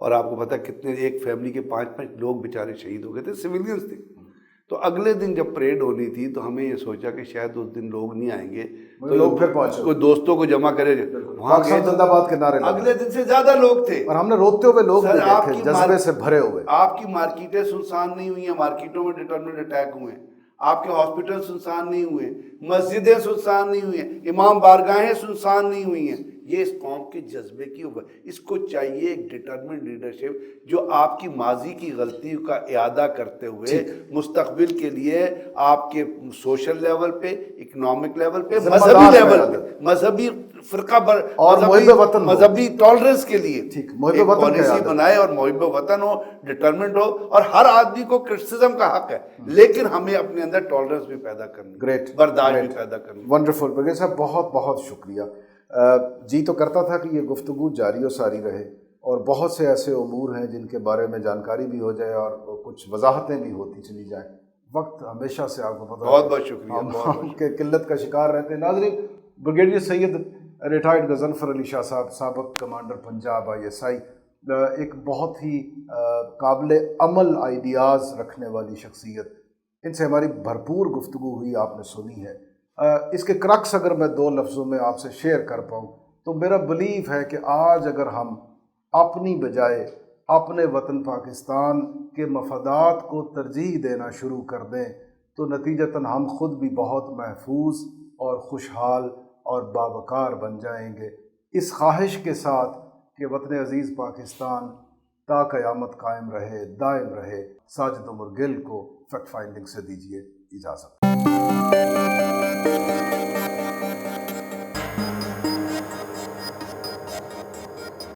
اور آپ کو پتہ کتنے، ایک فیملی کے 5 لوگ بیچارے شہید ہو گئے تھے، سویلینز تھے. تو اگلے دن جب پریڈ ہونی تھی تو ہمیں یہ سوچا کہ شاید اس دن لوگ نہیں آئیں گے، تو لوگ پھر پہنچے، کوئی دوستوں کو جمع کرے. وہاں پاکستان زندہ باد کے نعرے لگے. اگلے دن سے زیادہ لوگ تھے، اور ہم نے روتے ہوئے لوگ بھی دیکھے، جذبے سے بھرے ہوئے. آپ کی مارکیٹیں سنسان نہیں ہوئی ہیں، مارکیٹوں میں ڈٹرمنٹ اٹیک ہوئے ہیں. آپ کے ہاسپٹل سنسان نہیں ہوئے، مسجدیں سنسان نہیں ہوئی ہیں، امام بارگاہیں سنسان نہیں ہوئی ہیں. یہ اس قوم کے جذبے کی ہوگا. اس کو چاہیے ایک ڈٹرمنٹ لیڈرشپ جو آپ کی ماضی کی غلطی کا اعادہ کرتے ہوئے مستقبل کے لیے آپ کے سوشل لیول پہ، اکنامک لیول پہ، مذہبی لیول پہ، مذہبی فرقہ اور محب وطن، مذہبی ٹالرنس کے لیے محب وطن پالیسی بنائے، اور محب وطن ہو، ڈٹرمنٹ ہو. اور ہر آدمی کو کرٹیسزم کا حق ہے، لیکن ہمیں اپنے اندر ٹالرنس بھی پیدا کرنی، گریٹ، برداشت بھی پیدا کرنی. ونڈرفل. بغیر صاحب بہت بہت شکریہ. جی تو کرتا تھا کہ یہ گفتگو جاری و ساری رہے، اور بہت سے ایسے امور ہیں جن کے بارے میں جانکاری بھی ہو جائے اور کچھ وضاحتیں بھی ہوتی چلی جائیں. وقت ہمیشہ سے آپ کو پتہ ہے بہت بہت شکریہ، ہم کے قلت کا شکار رہتے ہیں. ناظرین، بریگیڈیئر سید ریٹائرڈ غضنفر علی شاہ صاحب، سابق کمانڈر پنجاب ISI، ایک بہت ہی قابل عمل آئیڈیاز رکھنے والی شخصیت. ان سے ہماری بھرپور گفتگو ہوئی، آپ نے سنی ہے. اس کے کرکس اگر میں 2 لفظوں میں آپ سے شیئر کر پاؤں تو میرا بلیف ہے کہ آج اگر ہم اپنی بجائے اپنے وطن پاکستان کے مفادات کو ترجیح دینا شروع کر دیں تو نتیجتاً ہم خود بھی بہت محفوظ اور خوشحال اور باوقار بن جائیں گے. اس خواہش کے ساتھ کہ وطن عزیز پاکستان تا قیامت قائم رہے، دائم رہے، ساجد عمر گل کو فیکٹ فائنڈنگ سے دیجیے اجازت.